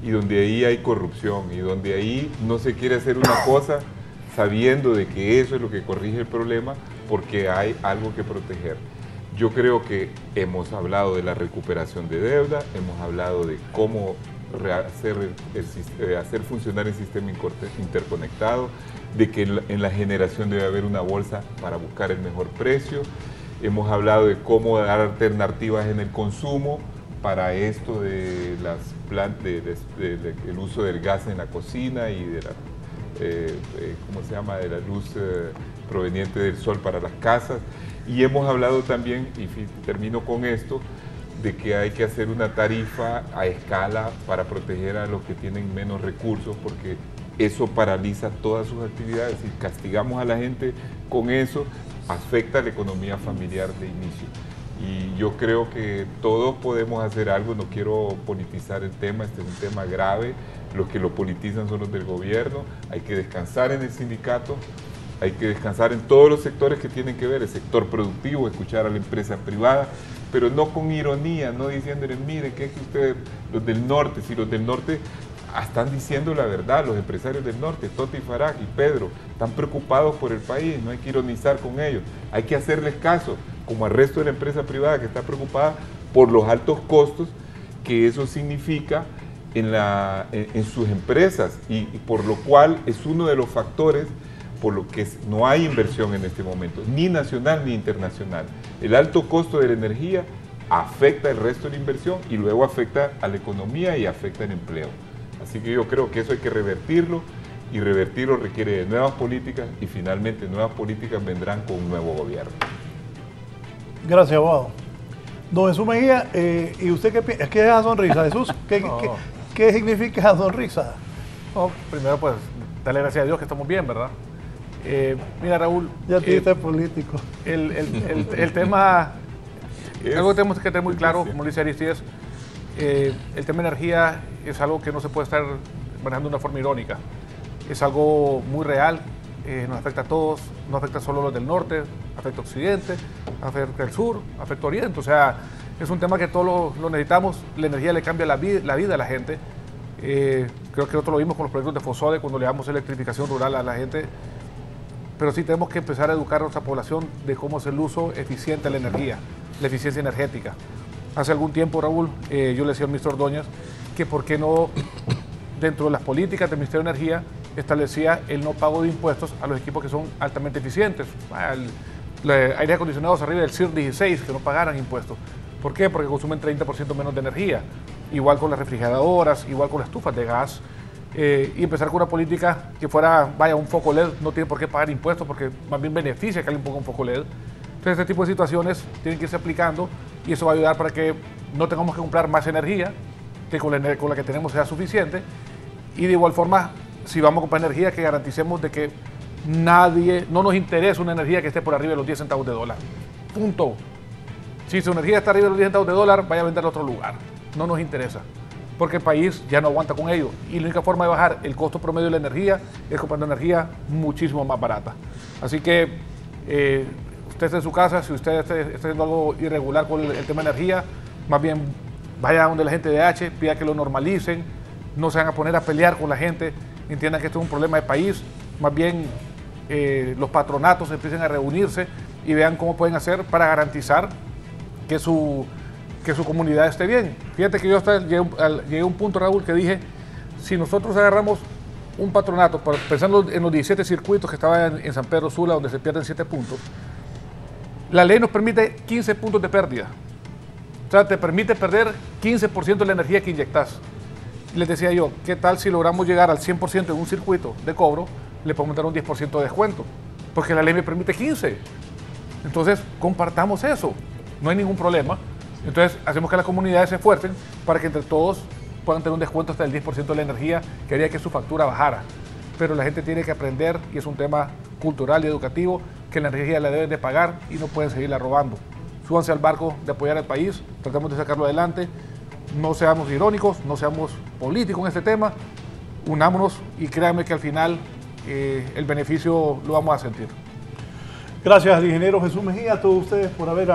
y donde ahí hay corrupción y donde ahí no se quiere hacer una cosa sabiendo de que eso es lo que corrige el problema porque hay algo que proteger. Yo creo que hemos hablado de la recuperación de deuda, hemos hablado de cómo hacer funcionar el sistema interconectado, de que en la generación debe haber una bolsa para buscar el mejor precio, hemos hablado de cómo dar alternativas en el consumo para esto de el uso del gas en la cocina y de la de la luz proveniente del sol para las casas. Y hemos hablado también, y termino con esto, de que hay que hacer una tarifa a escala para proteger a los que tienen menos recursos, porque eso paraliza todas sus actividades. Si castigamos a la gente con eso, afecta a la economía familiar de inicio. Y yo creo que todos podemos hacer algo, no quiero politizar el tema, este es un tema grave, los que lo politizan son los del gobierno, hay que descansar en el sindicato, hay que descansar en todos los sectores que tienen que ver, el sector productivo, escuchar a la empresa privada, pero no con ironía, no diciéndoles, miren, que es que ustedes, los del norte, si los del norte están diciendo la verdad, los empresarios del norte, Toti Farag y Pedro, están preocupados por el país, no hay que ironizar con ellos, hay que hacerles caso, como al resto de la empresa privada que está preocupada por los altos costos que eso significa en sus empresas y por lo cual es uno de los factores por lo que no hay inversión en este momento, ni nacional ni internacional. El alto costo de la energía afecta el resto de la inversión y luego afecta a la economía y afecta el empleo. Así que yo creo que eso hay que revertirlo y revertirlo requiere de nuevas políticas y finalmente nuevas políticas vendrán con un nuevo gobierno. Gracias, abogado. Don Jesús Mejía, ¿y usted qué piensa? ¿Qué es esa sonrisa, Jesús? ¿Qué significa esa sonrisa? No, primero pues, darle gracias a Dios que estamos bien, ¿verdad? Mira, Raúl. Ya tienes político. El tema, algo que tenemos que tener muy claro, como dice Aristides, el tema de energía es algo que no se puede estar manejando de una forma irónica. Es algo muy real, nos afecta a todos, no afecta solo a los del norte, afecta a Occidente, afecta al sur, afecta a Oriente. O sea, es un tema que todos lo necesitamos, la energía le cambia la vida a la gente. Creo que nosotros lo vimos con los proyectos de Fosode cuando le damos electrificación rural a la gente. Pero sí tenemos que empezar a educar a nuestra población de cómo es el uso eficiente de la energía, la eficiencia energética. Hace algún tiempo, Raúl, yo le decía al ministro Ordóñez que por qué no, dentro de las políticas del Ministerio de Energía, establecía el no pago de impuestos a los equipos que son altamente eficientes. Aire acondicionados arriba del CIR 16, que no pagaran impuestos. ¿Por qué? Porque consumen 30% menos de energía. Igual con las refrigeradoras, igual con las estufas de gas. Y empezar con una política que fuera, un foco LED, no tiene por qué pagar impuestos porque más bien beneficia que haya un poco un foco LED. Entonces este tipo de situaciones tienen que irse aplicando y eso va a ayudar para que no tengamos que comprar más energía, que con la que tenemos sea suficiente. Y de igual forma, si vamos a comprar energía, que garanticemos de que no nos interesa una energía que esté por arriba de los 10 centavos de dólar. Punto. Si su energía está arriba de los 10 centavos de dólar, vaya a venderla a otro lugar. No nos interesa, porque el país ya no aguanta con ello. Y la única forma de bajar el costo promedio de la energía es comprando energía muchísimo más barata. Así que usted está en su casa, si usted está haciendo algo irregular con el tema de energía, más bien vaya donde la gente de H, pida que lo normalicen, no se van a poner a pelear con la gente, entiendan que esto es un problema de país, más bien los patronatos empiecen a reunirse y vean cómo pueden hacer para garantizar que que su comunidad esté bien. Fíjate que yo hasta llegué a un punto, Raúl, que dije, si nosotros agarramos un patronato, pensando en los 17 circuitos que estaban en San Pedro Sula, donde se pierden 7 puntos, la ley nos permite 15 puntos de pérdida. O sea, te permite perder 15% de la energía que inyectas. Y les decía yo, ¿qué tal si logramos llegar al 100% en un circuito de cobro? Le podemos dar un 10% de descuento, porque la ley me permite 15%. Entonces, compartamos eso, no hay ningún problema. Entonces, hacemos que las comunidades se esfuercen para que entre todos puedan tener un descuento hasta el 10% de la energía, que haría que su factura bajara. Pero la gente tiene que aprender, y es un tema cultural y educativo, que la energía la deben de pagar y no pueden seguirla robando. Súbanse al barco de apoyar al país, tratemos de sacarlo adelante, no seamos irónicos, no seamos políticos en este tema, unámonos y créanme que al final el beneficio lo vamos a sentir. Gracias al ingeniero Jesús Mejía, a todos ustedes por haber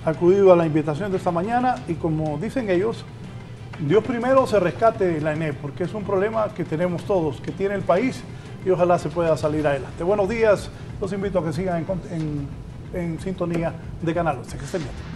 acudido a la invitación de esta mañana, y como dicen ellos, Dios primero se rescate la ENE, porque es un problema que tenemos todos, que tiene el país, y ojalá se pueda salir adelante. Buenos días, los invito a que sigan en sintonía de Canal 11. Que estén bien.